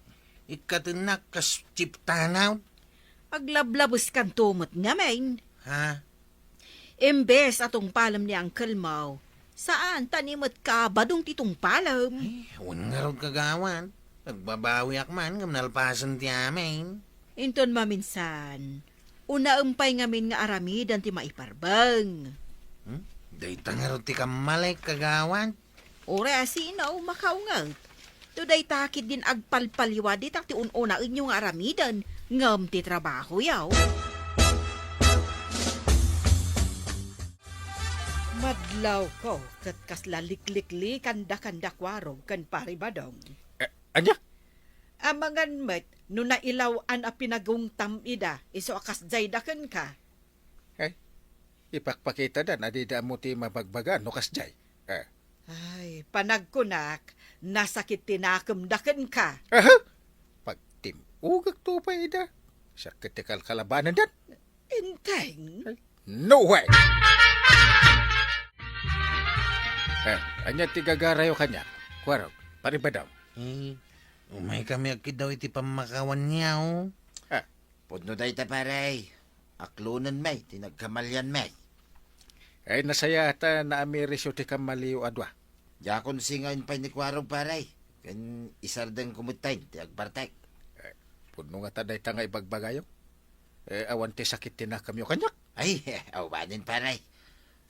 Ikatinak kas chip tanaw. Aglablabos kan tumot nga main. Ha? Imbes atong palam ni Uncle Mo, saan tanimot ka badong titong palam? Awan nga ron kagawan. Nagbabawi man ngam nalpasan ti amin. Inton maminsan, unaumpay ngamin nga aramidan ti maiparbang. Dayta nga ron ti kamalay kagawan. Ora sinaw makaungat. Today takid din agpalpaliwa di tak ti ununa inyong aramidan ngam ti trabaho yaw. Madlaw ko kat kaslaliklikli kanda kwarog kan paribadong. Anya? Amangan met no nailawan a pinagungtam ida iso akas jaydaken ka. Ipakpakita da na di da mo ti mabagbagan no kasjay. Ay, panagkunak, nasakit tinakamdaken ka. Aha! Pagtimugag to pa ida. Sa kritikal kalabanan dan. Inteng, No way! Anya ti gagarayo kanya. Kwarog, paribadaw. Umay kami akid daw iti pamakawan niyaw. Pudno day ta paray. Aklunan may, tinagkamalyan may. Ay nasaya ata na amirisyo ti kamaliw adwa. Yakon singayon pa nikwaraw paray. Kan isardang kumutayin, ti agpartek. Puno nga taday ta nga ibagbagayo. Awan ti sakit ti na kamyo kanyak. Ay, awanin paray.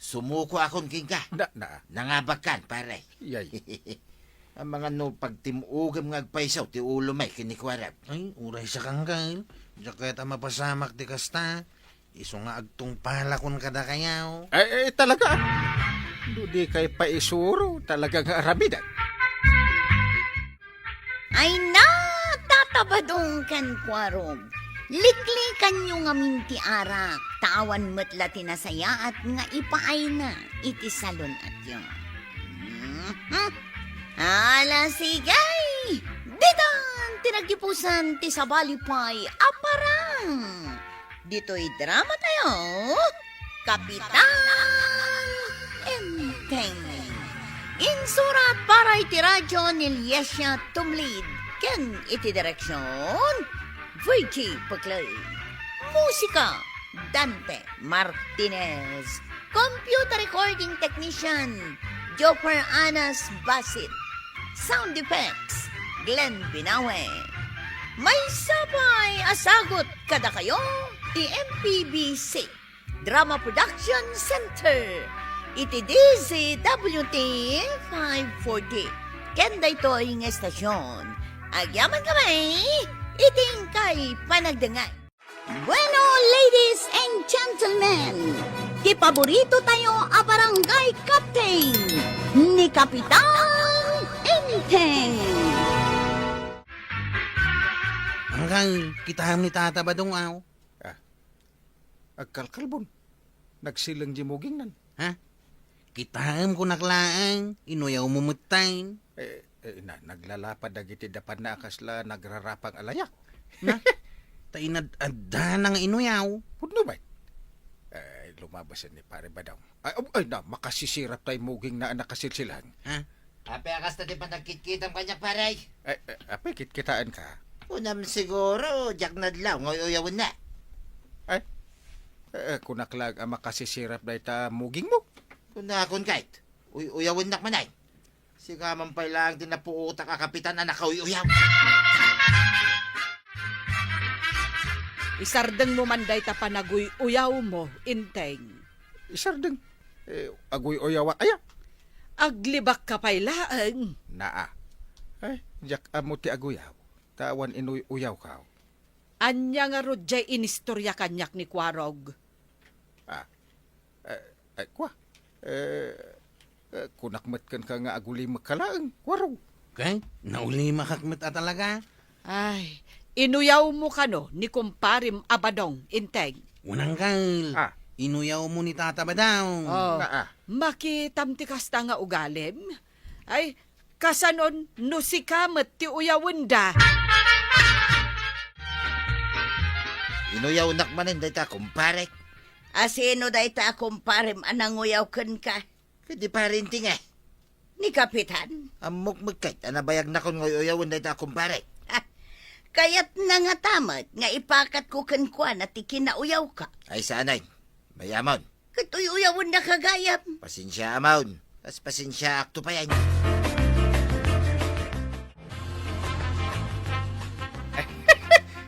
Sumuko akon king ka. Na. Nangabakan paray. Yay. Ang mga no pagtimugam nga agpaisaw, ti ulo may kinikwaraw. Ay, uray sa Angkyle. Diya kaya ta mapasamak ti kasta. Iso nga agtong palakon kada kayaw. Ay, talaga. Di kay paisuro. Talaga nga aramidan. Ay na, tatabadong kan Kwarog. Liklikan nyo nga minti arak, tawan matla tinasaya at nga ipaay na, iti salon at yun. Ala sigay! Ditan! Tinagdipusan ti sabalipay aparang! Dito'y drama tayo, Kapitan Enteng. Insurat para iti radyo ni Lyesya Tumlid. Ken iti direksyon, Virgie Paclay. Musika, Dante Martinez. Computer recording technician, Joper Anas Basit. Sound effects, Glenn Binawe. May sabay asagot kada kayo, ti MPBC Drama Production Center. Iti DZWT 540. Kenda ito'y ng estasyon. Agyaman kami, iting kay panagdangay. Bueno, ladies and gentlemen, ti paborito tayo a barangay captain ni Kapitan Enteng. Angkyle, kitaham ni Tata Badong aw. Agkalkalbon. Nagsilang jimuging nan. Ha? Kitaham ko naklaan. Inuyaw mumutayin. Naglalapad dagiti dapan na akasla nagrarapang alayak. Na? Tainad-adda ng inuyaw. Pudno ba? Lumabas ni pare ba daw? Ay na, makasisirap tayo muging na nakasilsilan. Ha? Ape akas na di pa nagkitkitam kanyak paray. Ape, kitkitaan ka. Unam siguro, jak nadlaw, ngoy-uyawin na. Kunaklag ang makasisirap na ita muging mo. Kunakon kahit, uyawin na manay. Sika man pa lang din na puutak ka kapitan na nakauyaw. Isardeng mo manday ta panaguy uyaw mo, Inteng. Isardeng. Agoy oyawa. Aya. Aglibak ka pailaang. Naa. Jak amo ti aguyaw. Tawan inuy uyaw ka. Anya nga rodjay inistorya kanyak ni Kwarog. Kwa. Kunakmat ka nga aguli magkalaang. Waro. Okay? Nauli makakmet talaga. Ay, inuyaw mo ka no ni kumparim Abadong, Inteng. Unang kail. Ah. Inuyaw mo ni Tata Badaw. Oh, Na, makitamti kasta nga ugalim. Ay, kasanon no si kamet ti uyawon da. Inuyaw nakmanin dayta kumpare. Asino day ta kumparim ananguyaw ken ka? Kadi parinting eh. Ni Kapitan. Amok magkait, anabayag na kon uyawon dayta kumpare. Kayat na nga tamat nga ipakat ko ken kwa na ti kinauyaw ka. Ay sanay, mayamon. Katoy uyawon na kagayam. Pasensya amon. As pasensya akto pa yan.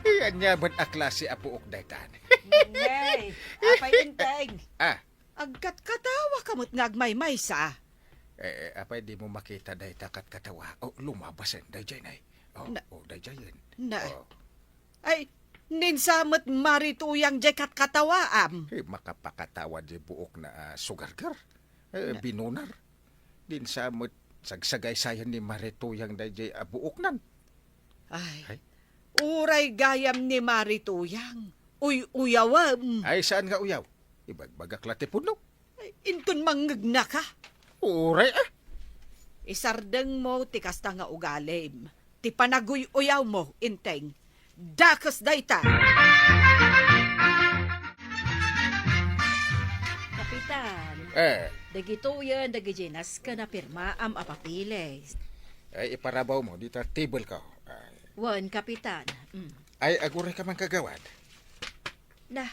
Yan niya ba't a klase apuok daytan? Ngay, apay Inteng. Agkat Katawa kamot ngagmay-may sa. apay di mo makita dayta kat katawa. Lumabasan dayjay nay. Dayjay yun. Na. Ay, ninsamot marituyang jekat katawaam. Makapakatawa di buok na sugargar. Binunar. Din sa sagsagay sayan ni Marituyang dayjay buok nan. Ay, uray gayam ni marituyang. Uyawam. Ay saan nga uyaw? Ibagbagak lati puno. Intun manggag na ka. Uray Isardeng mo ti kasta nga ugalim. Ti panaguy-uyaw mo, Inteng. Dakas dayta. Kapitan, dagito yan, dagijinas ka na pirma am apapiles. Ay iparabaw mo dito table ka. Wan, Kapitan. Ay aguray ka man kagawad. Nah,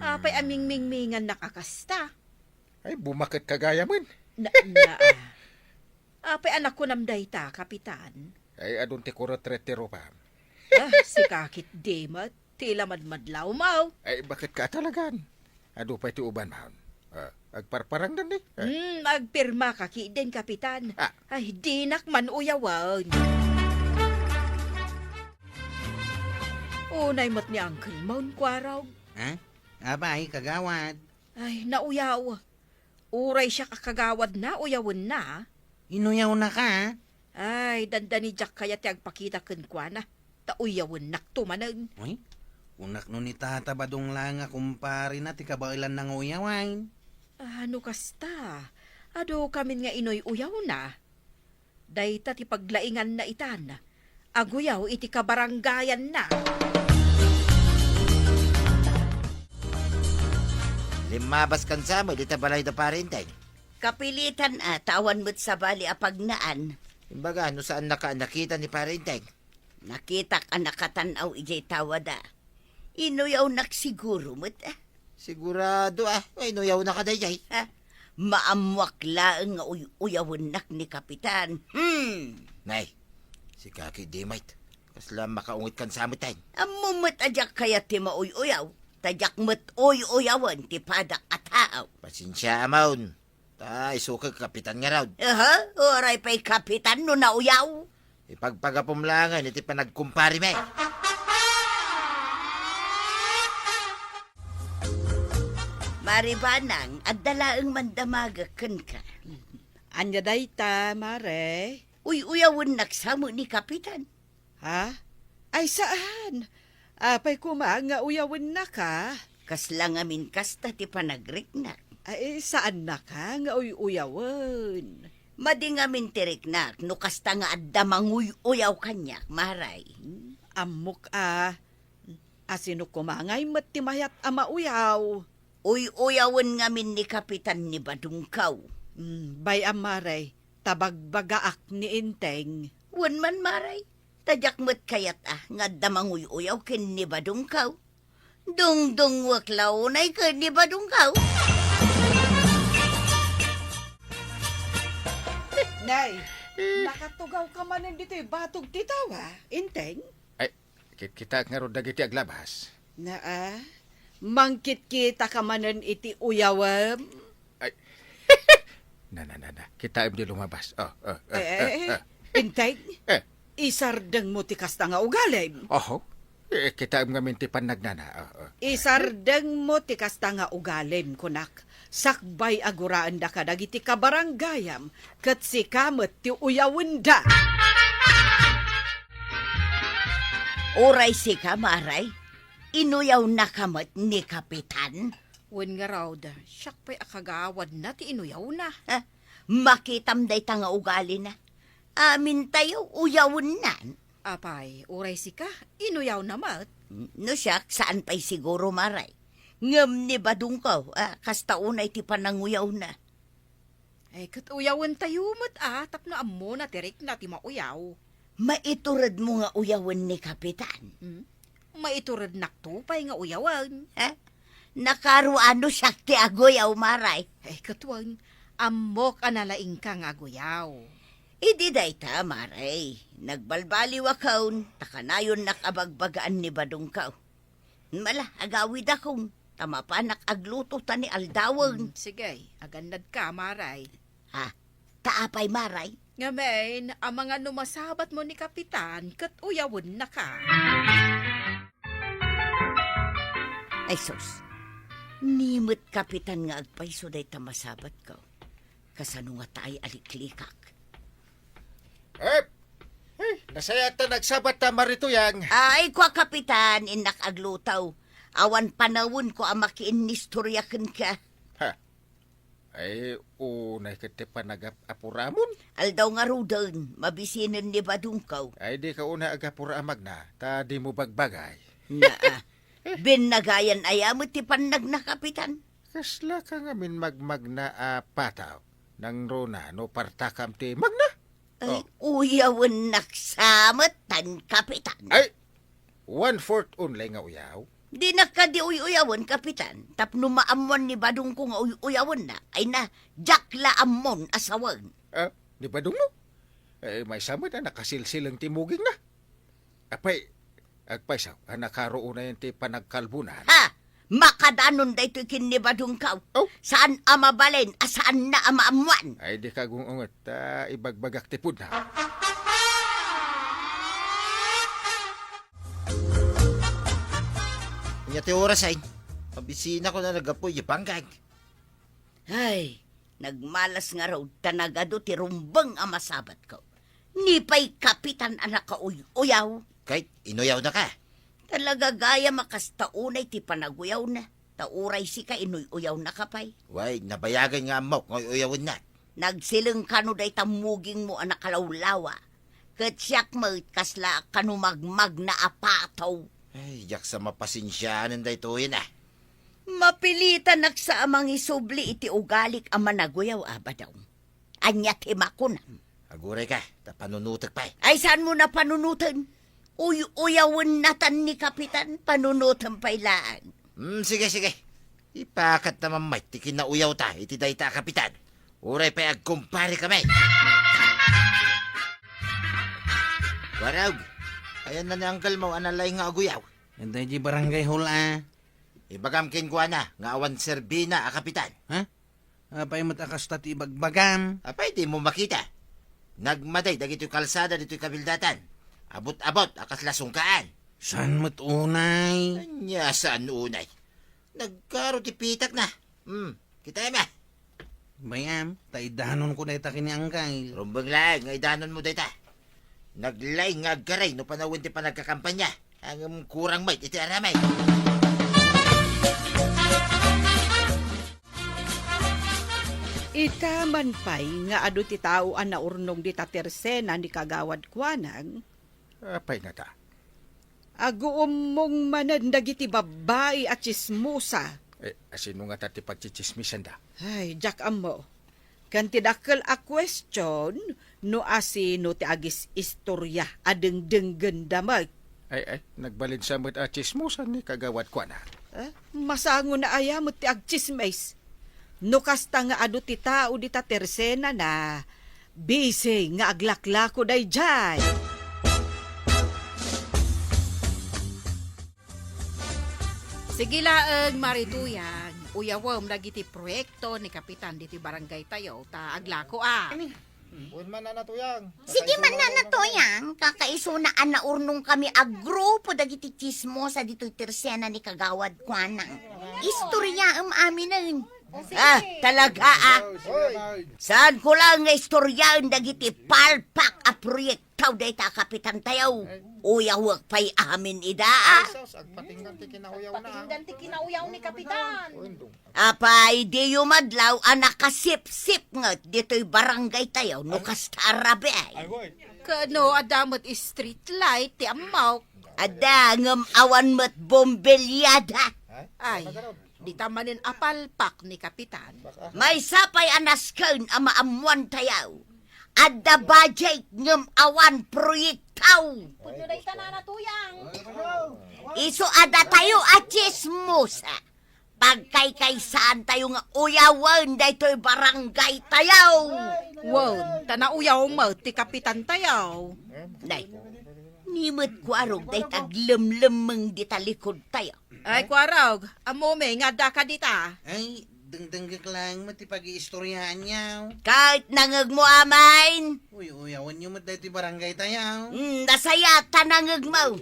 apay aming mingmingan nakakasta. Ay bumakit kagaya man. Apay anak ko namday ta, Kapitan. Ay adun ti kurot retiro pa. Si kakit demat, tila madmadlaw mau. Ay bakit ka talagan? Ado pa ti uban maun. Agparparang dan ni. Magpirma ka din, Kapitan. Ay, dinak man uyawan. Unay mat ni Uncle Maun kwaraw. Ha? Abay, kagawad. Ay, nauyaw. Uray siya kakagawad na, uyawon na. Inuyaw na ka. Ay, dandani jak kaya ti agpakita ken kwa na. Tauyawon nak tumanan. Uy, unak no ni Tata Badong lang nga kumpari na ti kabailan ng uyawain. Ano kasta? Ado kamin nga inoy uyaw na. Dayta ti paglaingan na itan. Aguyaw iti kabaranggayan na. Limabas kan sa mo, dita balay da parintay. Kapilitan tawan mo't sa bali apagnaan. Imbaga, no saan nakita ni parintay? Nakitak ang nakatanaw ijay tawada. Inuyaw nak siguro mo't Sigurado ay nuyaw na ka dayjay. Maamwak laeng nga uyawon nak ni Kapitan. Nay, si Kaki Dimite. Kasla makaungit kan sa amutan. Amumot ajak kaya ti mauyaw. Tajak mo't uyawan ti padak at haaw. Pasensya amaun. Isukag kapitan nga raw. Oray pa'y Kapitan no nauyaw. Ipagpagapumlangan, iti panagkumpari me. Maribanang, at dalaang mandamagakan ka. Anya dayta, mare. Uyawon nagsamo ni Kapitan. Ha? Ay saan? Apay kuma nga uyawon na ka. Kasla ngamin kasta ti panagriknak. Ay saan na ka nga uyawon? Madi ngamin tiriknak, no kasta nga adda manguyaw kanyak, maray. Amok asino kumangay matimayat ama uyaw. Uyawon ngamin ni Kapitan ni Badungkaw. Bay amaray, tabagbagaak ni Inteng. Wan man maray, tadyak mo't kayat nga adda manguyaw ken ni Badungkaw. Dungdung waklaw na ken ni Badungkaw. Nay, nakatugaw ka man dito batog titawa, Inteng? Ay, kita nga ro dagiti aglabas. Mangkit kita ka manen iti uyawam. Ay, na. Kita di lumabas. Inteng, isardeng mo ti kasta nga ugalim. Oho, Kita nga mintipan nagnana. Isardeng mo ti kasta nga ugalim, kunak. Sakbay aguraan da ka dagiti kabaranggayam, kat si kamet ti uyawin da. Oray si ka, maray. Inuyaw na kamat ni Kapitan. Wen nga raw da, siyak pa'y akagawad na ti inuyaw na. Ha? Makitam day ta nga ugali na. Amin tayo, uyawin na. Apay, uray si ka, inuyaw na mat. No siya, saan pa'y siguro, maray? Ngam ni badung ko, kasta unay ti pananguyaw na. Ay, kat uyawan tayo mat tapno ammo na tirik na ti mauyaw. Maiturad mo nga uyawin ni Kapitan. Maiturad naktupay nga uyawan. Ha? Nakaruano siya ti agoyaw, maray. Ay, katwang, amok analaing ka nga guyaw. Idi day ta, maray. Nagbalbaliw akaw, takanayon nakabagbagaan ni badung kaw. Mala, agawid akong. Tama pa nakagluto ta ni Aldawang. Sige, agandad ka, maray. Ha? Taapay, maray? Ngamen, ang mga numasabat mo ni Kapitan, kat uyawon na ka. Ay, sus. Nimot Kapitan nga agpayso day tamasabat ko. Kasano nga tayo aliklikak. Nasayata nagsabat ta Marituyang. Ay, kwa Kapitan, inak aglutaw. Awan panawon ko ang makiinistoryakan ka. Ay, unay kiti pa nag-apuramon. Aldaw nga rudan, mabisinan ni badungkaw. Ay, di ka una agapuramag na. Ta di mo bagbagay. Na, binagayan ayamot ti panag na Kapitan. Kasla ka nga min magmagna pataw. Nang rona no partakam ti magna. Ay, uyawan naksamat tan Kapitan. Ay, 1/4 unlay nga uyaw. Di na ka di uyawan, Kapitan. Tapno maamuan ni badung ko nga uyawan na. Ay na, jakla amon asawan. Di ba mo? May samad na nakasilsilang timuging na. Apay, agpaysaw, nakaroon na yung ti panagkalbunan. Ha! Makadanon da ito kinibadong ka. Oh. Saan amabalin, asaan na amaamuan? Ay, di ka gungungot, ibagbagak tipod na. Kanya ti oras ay. Pabisina ko na nagapoy, ipanggag. Ay, nagmalas nga raw, tanagado ti rumbang amasabat ko. Nipay Kapitan anak ka uyaw. Kahit inuyaw na ka. Talaga gaya makastaunay ti panaguyaw na. Tauray si ka inuyaw na kapay. Way, nabayagan nga mo kung uyawin na. Nagsilang kano day tamuging mo anak kalawlawa. Kat siyak mo kasla kanumagmag na apataw. Ay, yak sa mapasinsyanan da ito yun Mapilitan naksa amang isubli iti ugalik ang managuyaw abadaw. Anya timakunam. Aguray ka, tapanunutag pa. Ay saan mo na panunutan? Uyawin natan ni Kapitan, panunutan pa ilaan. Sige, sige. Ipakat naman may tikin na uyaw ta, iti day ta Kapitan. Uray pa agkumpare kami. Warag, ayan na ni Uncle mo, analay nga aguyaw. Hindi di barangay hula. Ibagam kinkwa na, nga awan serbina a Kapitan. Ha? Apay matakas tati ibagbagam. Apay, di mo makita. Nagmaday, dagito'y kalsada, dito'y kabildatan. Abot-abot, akas lasungkaan. Saan mo't unay? Anya, saan unay? Nagkaro ti pitak na. Kita ma. Bayam, taidanon ko na ita kiniangkay. Rumbang lang, nga idanon mo dita. Naglay nga garay, no panawin ti pa nagkakampanya. Ang kurang may, iti aramay. Itaman pa'y nga adu ti tao an naurnong di tatersena ni kagawad kwanang. Apay nga ta. Aguom mong manan dagiti babae at chismusa. Asino nga tati pagchichismisan da. Ay, Jack amo. Kantidakkel a question no asino ti agis istorya adeng-denggen damag. Ay, nagbalin sa mo't chismusan ni kagawad kwa na. Masango na ayamot ti agchismes. No kasta nga adu ti tao di tatersena na busy nga aglaklako day jay. Sige laeng Marituyang, uyawam dagiti proyekto ni Kapitan diti barangay tayo, ta aglako . Buwan man na tuyang. Sige man na toyang, kakaisunaan na urnong kami a grupo dagiti chismosa dito'y tersena ni Kagawad Kwanang. Istorya amin talaga Saan ko lang nga istoryaan dagiti palpak a proyektaw day ta kapitan tayaw. Uyawag pa'y amin ida. Patinggan ti kinauyaw na. Patinggan ti kinauyaw ni Kapitan. Apay, di yumadlaw, anak kasip-sip nga dito'y barangay tayo, no kastarabe ay. Kano adamot street light ti amaw. Ada, ngam awan mat bombelyada. Ay, di tamanin apalpak ni Kapitan. May sapay anasken ama amuan tayaw. Ada budget ngam awan proyektaw. Puno day tanana tuyang. Iso ada tayo at chismosa. Pagkay-kaysaan tayo nga uyawan daytoy barangay tayaw. Wow, tanauyaw mo ti Kapitan tayaw. Day, nimot ko arog day taglemlemeng di talikod tayo. Ay, kwarog, amo may nga da ka dita. Ay, dengdeng lang mati pag-iistoryaan niya. Kahit nangag mo amain, Uyawan niyo mo dahil ti barangay tayo. nasaya tanangag mo.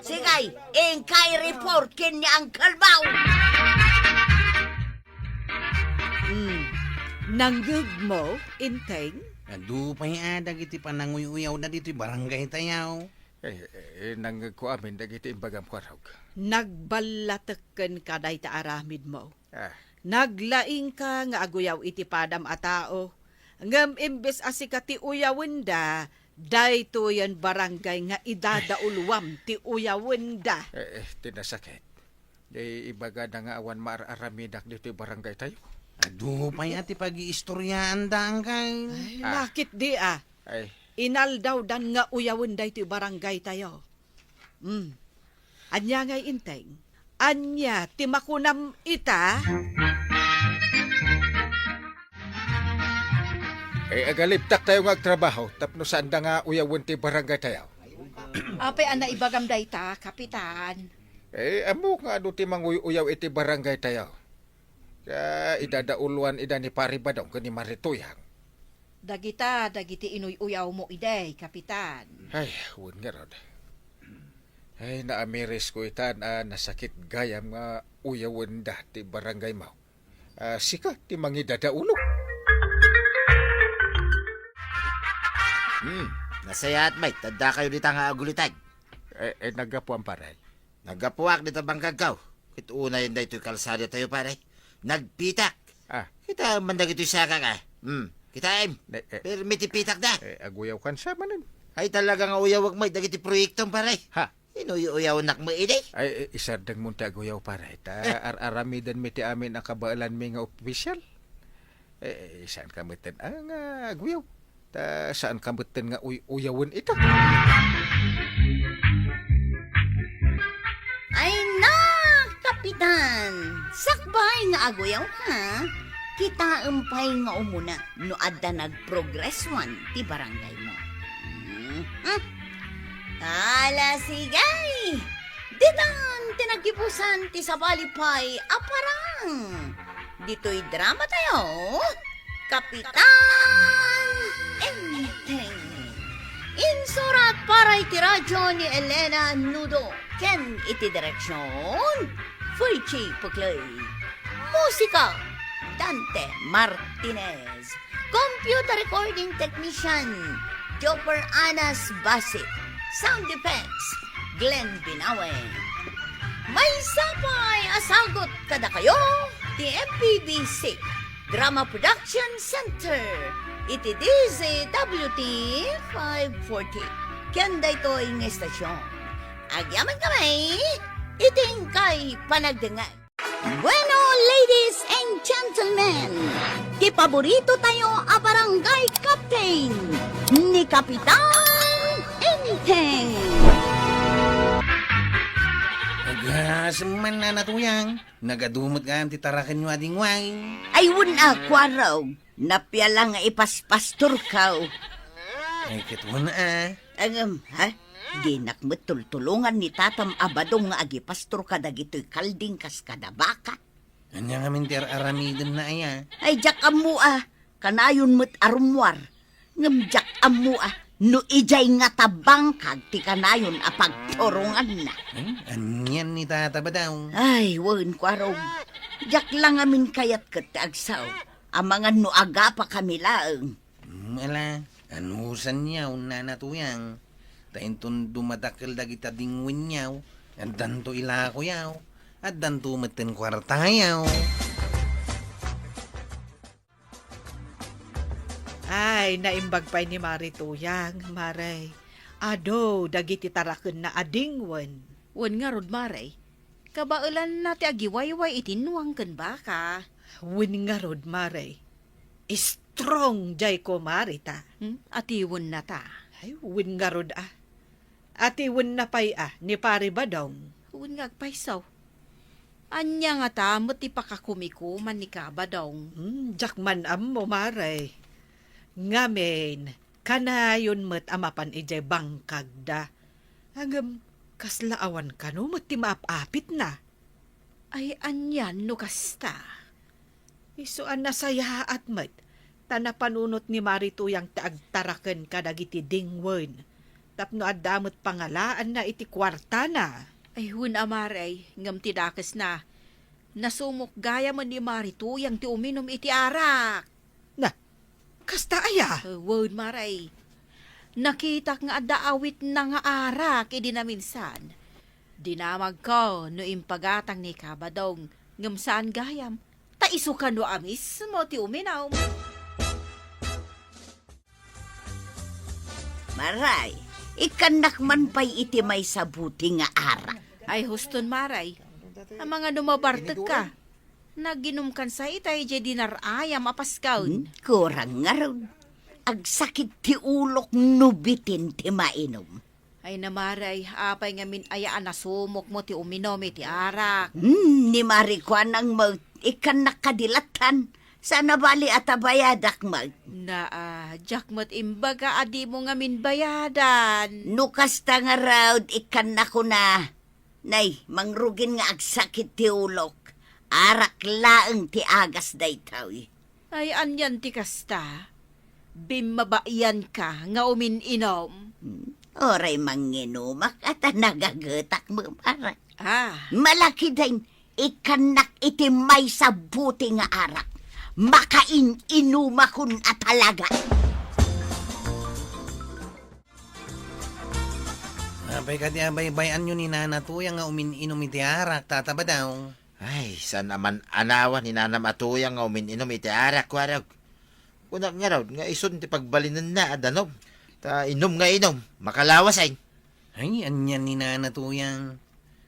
Sigay, ingkay report kin niya ang kalbaw. Nanggug mo, inteng? Adu pa adag iti pananguyaw na dito barangay tayo. Nang ko amin dagiti imbagam kwarog. Nagbalataken ka day ta aramid mo. Naglaing ka nga aguyaw iti padam a tao. Ngam imbes asika ti uyawenda, day to yan barangay nga idadaulwam ti uyawenda. Tinasakit. Di ibaga na nga awan maaramidak dito barangay tayo. Adu pa ati pag-iistoryaan daang kay. Ay, bakit di Ay, Inaldaw dan nga uyawenda ti barangay tayo. Anya ngay inteng. Anya ti makunam ita. agaliptak tayo nga trabaho tapno saan da nga uyawon ti barangay tayo. Apay ana ibagam day ta, Kapitan. Amo nga ano ti manguyaw iti barangay tayo. Kaya idadauluan ida ni Paribadong kani Marituyang. Dagiti inuy uyaw mo iday, Kapitan. Ay, huwag nga rod. Ay, naamiris ko itan nasakit gayam nga uyawon da ti barangay mo. Sika ti mangidadaulo. Nasaya at may, tanda kayo dita nga agulitan. Nagapuan paray. Nagapuak dita bangkagaw. Ito una yun da ito'y kalsada tayo pare. Nagpitak. Kita mandag ito'y saka ka. Kita im. Pero may tipitak da. Aguyaw kan sa manin. Ay talaga nga uyawag may dagiti proyektong pare. Ha? Inuyaw nak mo ini. Ay, isardang mo ti aguyaw paray. Aramidan mi ti amin ang kabaalan mi nga opisyal. Saan kamutin ang aguyaw? Saan kamutin nga uyawon ito? Ay na, Kapitan. Sakbay nga agoyaw ha. Kita umpay nga umuna no adda nag-progress one ti barangay mo. Ala sigay. Ditan tinagipusan ti sabalipay aparang. Dito'y drama tayo. Kapitan Enteng. Insurat para iti radyo ni Elena Nudo. Ken iti direksyon. Fulci Puklay. Musika. Dante Martinez. Computer recording technician. Jopper Anas Basit. Sound effects. Glenn Binawe. May sapay asagot kada kayo. Ti MPBC Drama Production Center. Iti DZWT 540. Kanda ito ang estasyon. Agyaman kami. Iting kay panagdangag. Bueno, ladies and gentlemen, ti paborito tayo a barangay captain ni Kapitan Enteng. Agasaman na natuyang. Nagadumot ka ti tarakan nyo ading wine. Ay wala kwaraw, napiala nga ipaspastor ka. Ay katuwa na Ha? Di nakmatultulungan ni Tatam Abadong nga agipastor ka dagito'y kalding kas kada baka. Anya nga min ti aramidan na aya. Ay jak amu kanayon mo't arumwar. Ngamjak amu no ijay nga tabang kag ti kanayon apagturungan na. Anyan ni Tata Badong. Ay, wen kwarog. Jak lang amin kayat ket ti agsaw. Amangan no aga pa kami laeng. Ala, anusan niyaw na natuyang. Taintun dumadakil dagita dingwin niyaw. At danto ilako yaw. At danto matin kwarta yaw. Ay, naimbag pa'y ni Marituyang, Maray. Ado, dagiti taraken na adingwen. Wan nga rod, Maray. Kabailan na ti agiwayway itinuang kan baka. Win nga rod, Maray. Strong jay ko, Marita. Atiwan na ta. Ay, win nga rod Ati win na pa'y ni pari badong. Wan nga agpaisaw. Anya nga ta, mati pakakumikuman ni kabadong. Jakman am mo, Maray. Ngamen, kanayon met amapan ijay bangkag da. Hanggang kaslaawan ka no, mati maapapit na. Ay, anyan no kasta. Isuan na saya at met, tanapanunot ni Marituyang taagtaraken kadagiti dingwen. Tapno adamot pangalaan na iti kwarta na. Ay, hun amaray, ngam tidakas na. Nasumok gaya man ni Marituyang ti uminom iti arak. Kasta aya? Word maray. Nakita nga daawit na nga arak idinaminsan. Dinamag ko no impagatang ni kabadong ngam saan gayam. Taisukan no amis mo ti uminaw. Maray, ikanak man pa'y iti may sabuti nga ara. Ay huston maray. Ang mga dumabartag ka. Naginom kan sa itay je dinarayam apaskawn. Kurang nga ron. Agsakit ti ulok nubitin ti mainom. Ay namaray, apay nga min ayaan na sumok mo ti uminom iti arak. Ni Marikwan ang mo, ikan nakadilatan. Sana bali at abayadak mo. Na jakmat imbaga adi mo nga min bayadan. Nukas ta nga raw, ikan na ko na. Nay, mangrugin nga agsakit ti ulok. Arak laeng ti agas daytaw. Ay anyan ti kasta. Bimabayan ka nga umininom. Oray manginumak at nagagatak mo para. Malaki din, ikanak iti may sabuti nga arak. Makain inumakon at talaga. Abay ka di abay-bayan nyo ni Nanatuyang nga umininom iti arak, Tata Badong. Ay, saan naman anawan ni Nanamatuyang nga umininom iti arak kwarog. Kunak nga raw, nga isun ti pagbalinan na adanom. Ta inom nga inom, makalawas ay. Ay, anyan ni Nanatuyang.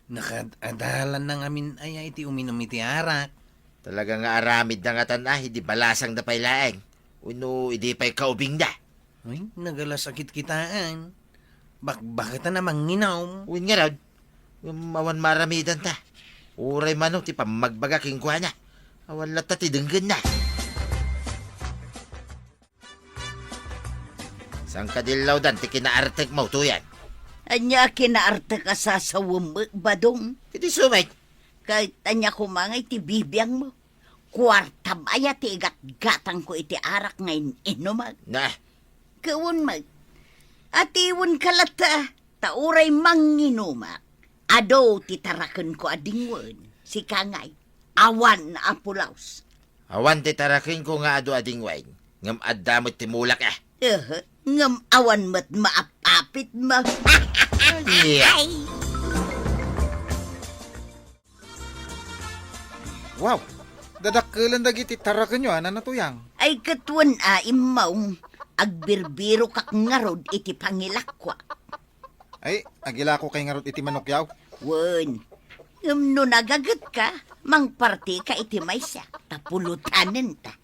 Nakadalan ng amin ay iti uminom iti arak. Talaga nga aramid na nga tanah, hindi balasang na pailaeng. Uno, hindi pa'y kaubing na. Ay, nagalasakit kitaan. Bakit na namang nginom? Uwin nga raw, mawan maramidan ta. Uray mano, ti pamagbaga king kuha na. Awan lata ti denggan na. Sang kadilaw dan, ti kinaartek mo, tuyan. Anya kinaarte ka sa sawam badong. Iti sumay. Kahit anya kumangay ti bibiyang mo. Kwartam aya ti igat-gatang ko iti arak ngayon inumag. Na, Kawun mag. Atiwon kalata, tauray manginumak. Ado titaraken ko adingwen, si Kangay. Awan na apulaos. awan ti tarakin ko nga ado ading wine. Ngam addamot ti mulak ah. Ngam awan mat maapapit ma. Yeah. Wow, dadakkelan dagiti taraken nyo, Nanatuyang. Ay katwan imaw. Agbirbiro kak ngarod iti pangilakwa. Ay, agila ko kay ngarot iti manok yaw. Wen, no nagagat ka, mangparti ka iti maysa, tapulutanen ta.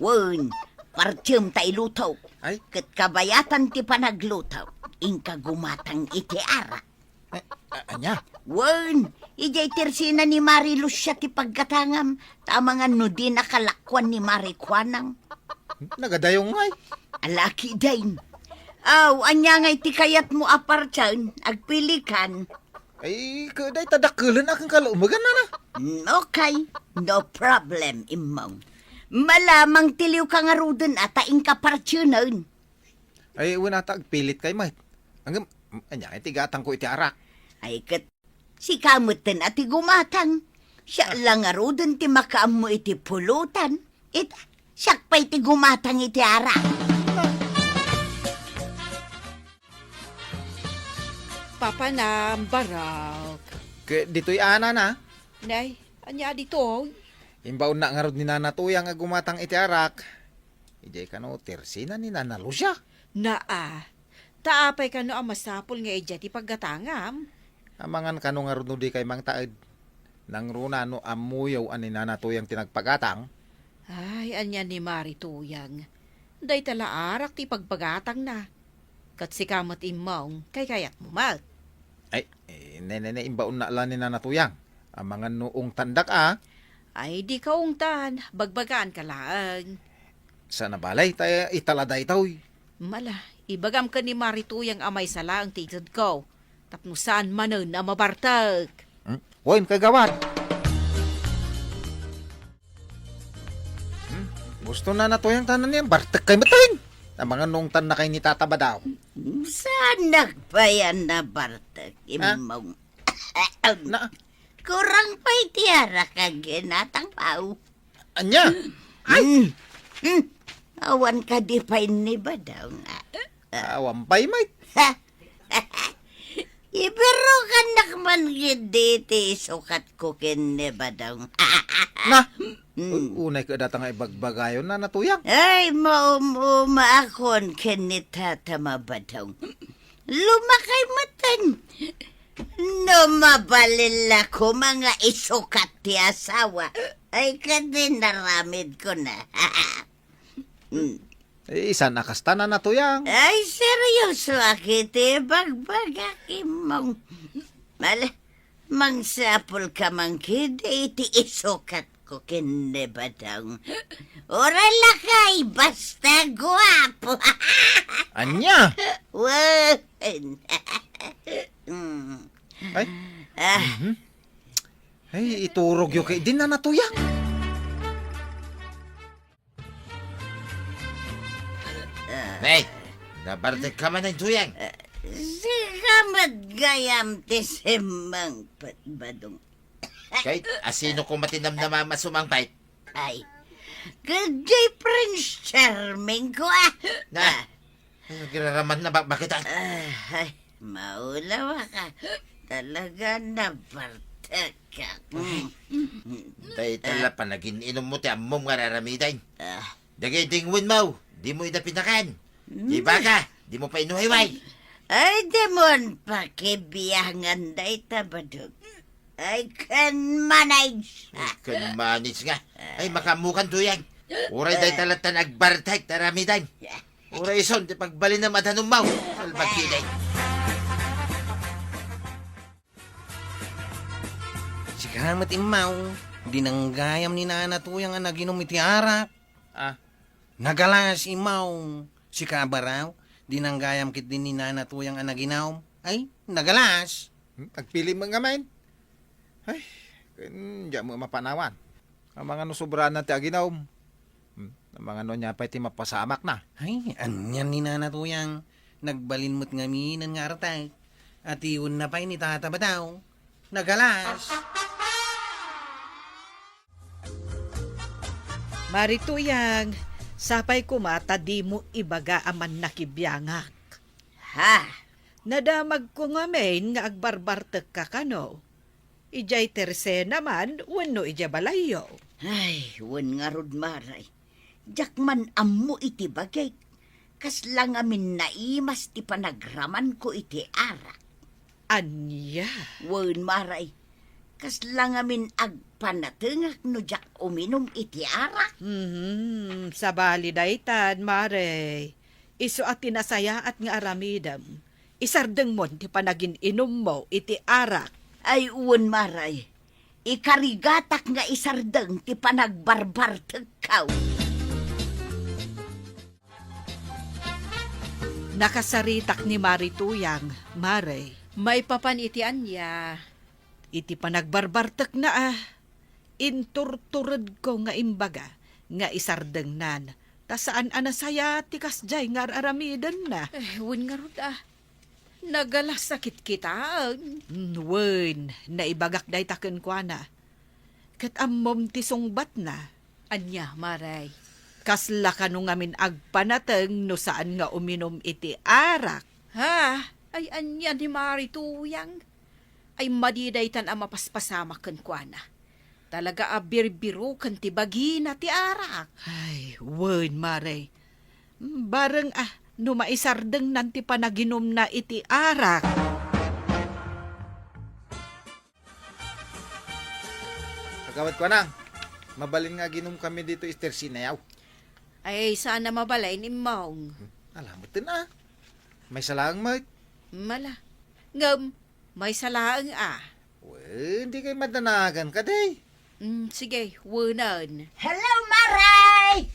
Wen, partyem ta ilutaw. Ay, Kat kabayatan ti panaglutaw, ingka gumatang iti ara. anya? Wen, ijay tersina ni Mari Lucia ti pagkatangam, tamangan no di nakalakwan ni Mari Kwanang. Nagadayong ngay. Alaki dain. Aw, anya ngay ti kayat mo apartyan, agpilikan. Ay, kaday tadakkelan akang kalaumagan na na. Okay, no problem, imong. Malamang tiliw ka nga rudon at taing kapartyonon. Ay, wala pilit kay Mike. Hanggang, anya, itigatang ko iti arak. Ay kat, si kamutan at gumatang. Siya lang nga rudon ti makaam mo iti pulutan. Siyak pa iti gumatang iti ara. Papa na, barak. Dito'y ana na. Nay, anya dito. Imbaon na nga rod ni Nana Tuyang nga gumatang iti arak. Ijay ka no, tersina ni Nana Lucia. Naa, taapay ka no ang masapol nga ija ti paggatangam. Amangan ka no nga rod no di kay mang taed. Nang runa no amuyaw ani Nana Tuyang tinagpagatang. Ay, anya ni Mari Tuyang. Day tala arak ti pagpagatang na. Kat si kamot imong, kay kayat mo mal. Ay, nene imbaon na ala ni Nana Tuyang. Amangan noong tandak Ay, di ka ungtan, bagbagaan ka lang. Sa nabalay tayo italaday taoy. Mala, ibagam ka ni Mari Tuyang amay sala ang titod ko. Tapno saan manon na mabartag. Hoy, kagawad. Gusto na Tuyang tanan niyan, bartek kay matin. Amangan noong tan na kay ni Tata Badaw. Saan nagbayan na Bartek? Imong. Na, Kurang pa iti ara kag ginatang pao. anya? Awan ka di pa ni Badaw nga. Awampay, Mike. Ibero ka nakman gidi ti sukat ko kin ni Badaw. Na, unay ka datang ibagbagayon na Tuyang. Ay, maakon kin ni Tata Mabadaw. Lumakay matan. No mabalila ko mga isukat ti asawa. Ay kadin naramid ko na. Isa nakasta na Tuyang. Ay, seryoso akiti bagbagaki mong. Mangsapol ka mangkid, iti isukat ko kinibadang. Ora lakay, basta guwapo. Anya? Wen. Ay, ay iturog yo kay din na Tuyang. Nay, nabartek ka man ng Tuyang. Si kamad gayam ti simang patbadong. Kahit asino ko matinam na mama sumangpay. Ay, kajay Prince Charming ko Na, nagiraraman na bakit Ay, maulawa ka. Talaga na bartek ka. Tay tala pa naging inom mo ti amom nga raramiday. Ah, Dagay dingwin mo, di mo idapinakan. Di ba ka, di mo pa inuhiway. ay, demon pakibiyangan day tabadog. I can manage. Kan manis nga. Ay makamukan Tuyang. Uray day talata nagbartek taramiday. Uray son, di pagbalin na madanong mau. Salbagkiday. Si kamat imaw, dinanggayam ni Nana Tuyang ang naginom iti arak. Nagalas imaw, si kabaraw, dinanggayam kit din ni Nana Tuyang ang naginaw. Ay, nagalas. Agpili mo nga main. Ay, diyan mo mapanawan. Ang mga nusobran na ti aginaw. Ang mga no niya pa iti mapasamak na. Ay, anyan ni Nana Tuyang. Nagbalin mo't ngaminan nga artay. At iyon na pa'y ni Tata Badaw. Nagalas. Mari Tuyang, sapay kumata di mo ibaga aman nakibiyangak. Ha? Nadamag ko nga main nga agbarbartek ka kano. Ijay terse naman, wano ija balayo. Ay, wan nga rod maray. Jakman ammo iti bagay. Kas lang amin naimas ti panagraman ko iti ara. Anya? Wan maray. Kas lang amin agpanatengak no jak uminom iti ara. Sabali daytan, mare. Iso at tinasaya at nga aramidam. Isardeng mon ti panagin inom mo iti arak. Ay, uwan maray. Ikarigatak nga isardeng ti panagbarbar tagkaw. Nakasaritak ni Mari Tuyang, mare. May papan iti anya. Iti panagbarbartek na Inturturad ko nga imbaga nga isardengnan. Ta saan anasaya tikas jay nga aramidan na. Wen nga rod Nagalas sakit kita. Wen, naibagak day taken kwa na. Kat ammom ti sungbat na. Anya, Maray. Kasla ka nung amin agpanateng no saan nga uminom iti arak. Ha? Ay anya ni Marituyang. Ay madidaytan ang mapaspasama kan kwa na. Talaga abir-biro kan ti bagina ti arak. Ay, wen, Maray. Bareng no maisardeng nanti panaginom na iti arak. Kagawad ko nang. Mabalin nga ginom kami dito Ister Sinayaw. Ay sana mabalay ni Maong. Alam mo na. May salaang mag. Mala. Ngam, may salaang Well, hindi kayo madanagan ka day. Sige, wunan. Hello, Maray!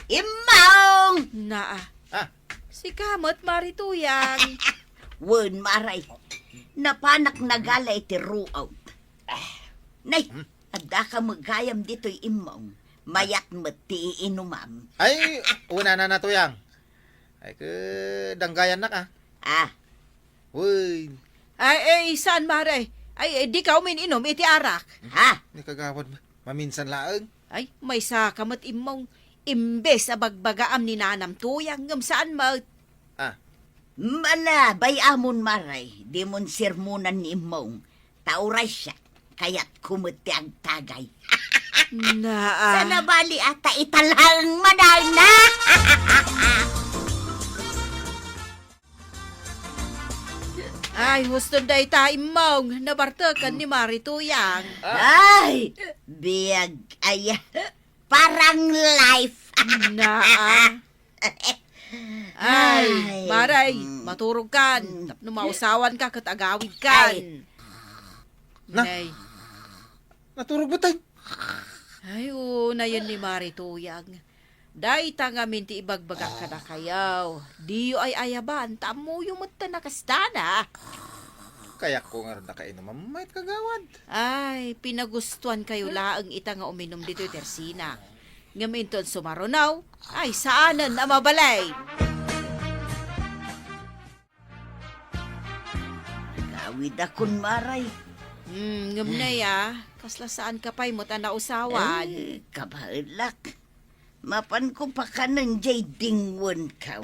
Imong! Naa. Ah. Si Kamot Marituyang. Wen, Maray. Napanak nagalay ti ruaw. Nay, adda ka magayam dito'y imong. Mayat mati inumam. Ay, una na natuyang. Ay, danggayan na ka. Uy, Ay, saan Maray? Ay, di ka umininom iti arak. Ha? ni kagawad maminsan laang. Ay, may sa kamot imong. Imbes abagbagaan ni nanam tuyang ngam saan mo. Mala, bayamon Maray. Di mon sirmunan ni imong. Tauray siya. Kaya't kumuti ang tagay. Naa. Sa nabali ata italang manal na. Ay, gusto day ta imong. Nabartakan ni Marituyang. Ay, biyag ay parang life. Naa. Ay, Maray, Mm. maturog kan. Tapno mausawan ka, katagawid kan. Na. Nay. Naturog ba tayo? Ay, na yan ni Marituyang. Day ta nga minti ibagbaga ka na kayaw. Diyo ay ayaban, tamo yung mata na kastana. Kaya ko nga rin nakainom mamait kagawad. Ay, pinagustuhan kayo laang ita nga uminom dito Tersina. Ngaminton sumarunaw, ay saanan na mabalay. Gawid akon Maray. Ngam na ya, kasla saan ka pa'y mo na usawan. Ay, kabailak. Mapan ko pa ka ng jay dingwon ka.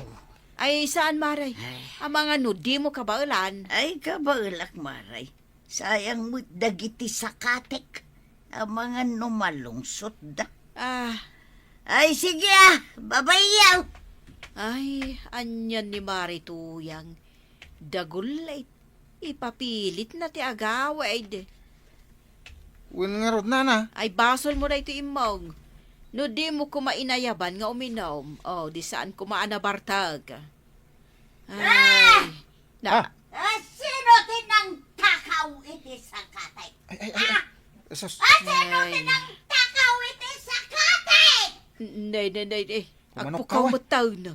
Ay, saan Maray? Ang mga nudi mo kabaulan. Ay, kabailak Maray. Sayang mo't dagiti sakatek. Ang mga numalungsot da. Ay, sige babayaw. Ay, anyan ni Marituyang. Dagulay. Ipapilit na ti agawad. Uwan nga rin na. Ay, basol mo na ito imong. No di mo kumainayaban nga uminom. O, di saan kumaanabartag. Ay. Sino tinang takaw iti sakatek? Sus. Sino tinang takaw iti sakatek? Nay. Kumanok Agpukaw ka, mo tao na.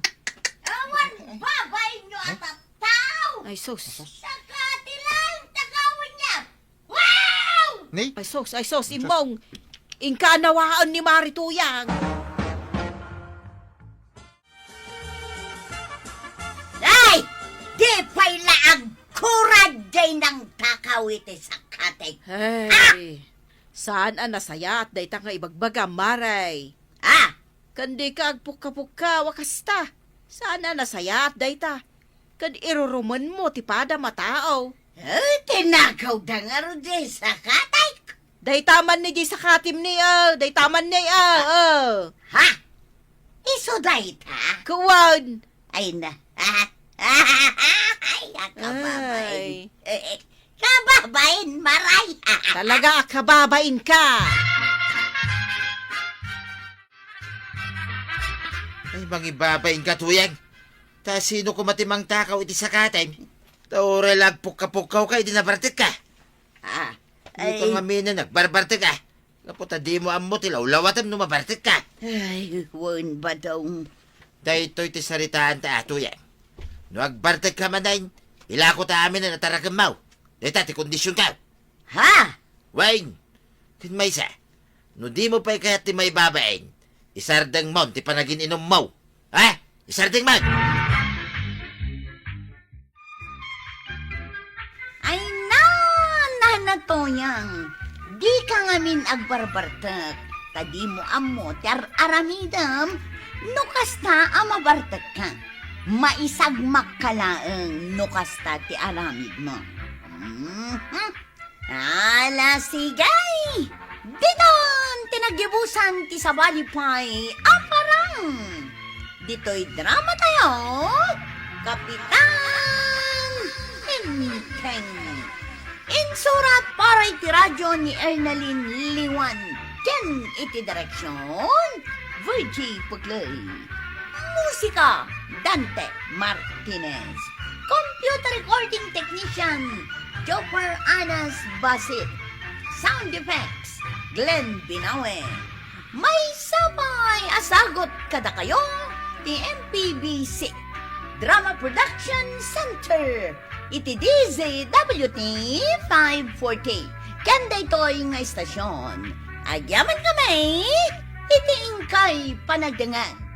Awan babay nyo at ang tao. Ay, sos. Sakati lang takawin niya. Wow! Ni? Ay, sos. Imong. Inkaanawaan ni Marituyang. Ay! Di pa'y laag kurad day ng takaw iti sakatek. Ay. Saan ang nasaya at dayta nga ibagbaga, Maray? Kandi ka agpuka-puka, wakasta. Saan ang nasaya at dayta? Kad iruruman mo, tipada matao. Tinakaw da nga ro day sakatek. Daytaman ni di sa katim niya. Daytaman niya. Ha? Iso dayta? Kuwan. Ay na. Ay, kababain. Kababain, Maray. Talaga kababain ka. Ay, mangibabain ka, tuyang. Ta sino kumatimang takaw iti sakatim? Taure lagpuk-kapukaw ka, iti nabartik ka. Di ko nga mina nagbarbartik ka. Kaputa di mo ammo, tilaw-lawatam no mabartik ka. Ay, wan ba daw? Dahito'y ti saritaan ta, tuyang. No agbartik ka manayin, ilako ta amin na nataragan mau. Dahita ti kondisyon ka. Ha? Wayne, kin may isa. No di mo pa'y kaya't ti may babain. Isardeng mo, ti panagin inom mo. Ha? Isardeng mo! Ay nahanatoyang. Di ka ngamin agbarbartek. Tadi mo amo ti aramidam. No kasta amabartek ka. Maisagmak ka laeng no kasta ti aramid mo. Ala sigay! Diton tinagyibusan ti sabalipay aparang. Dito'y drama tayo. Kapitan Hinteng. Insurat para iti radyo ni Ernalyn Liwan. Ken iti direksyon Virgie Puglay. Musika Dante Martinez. Computer recording technician Chopper Anas Basit. Sound effects Glenn Binawe. May sabay asagot kada kayo ti MPBC Drama Production Center. Iti DZWT 540. Kanda ito'y nga istasyon. Agyaman kami, iti ingkay panagdangan.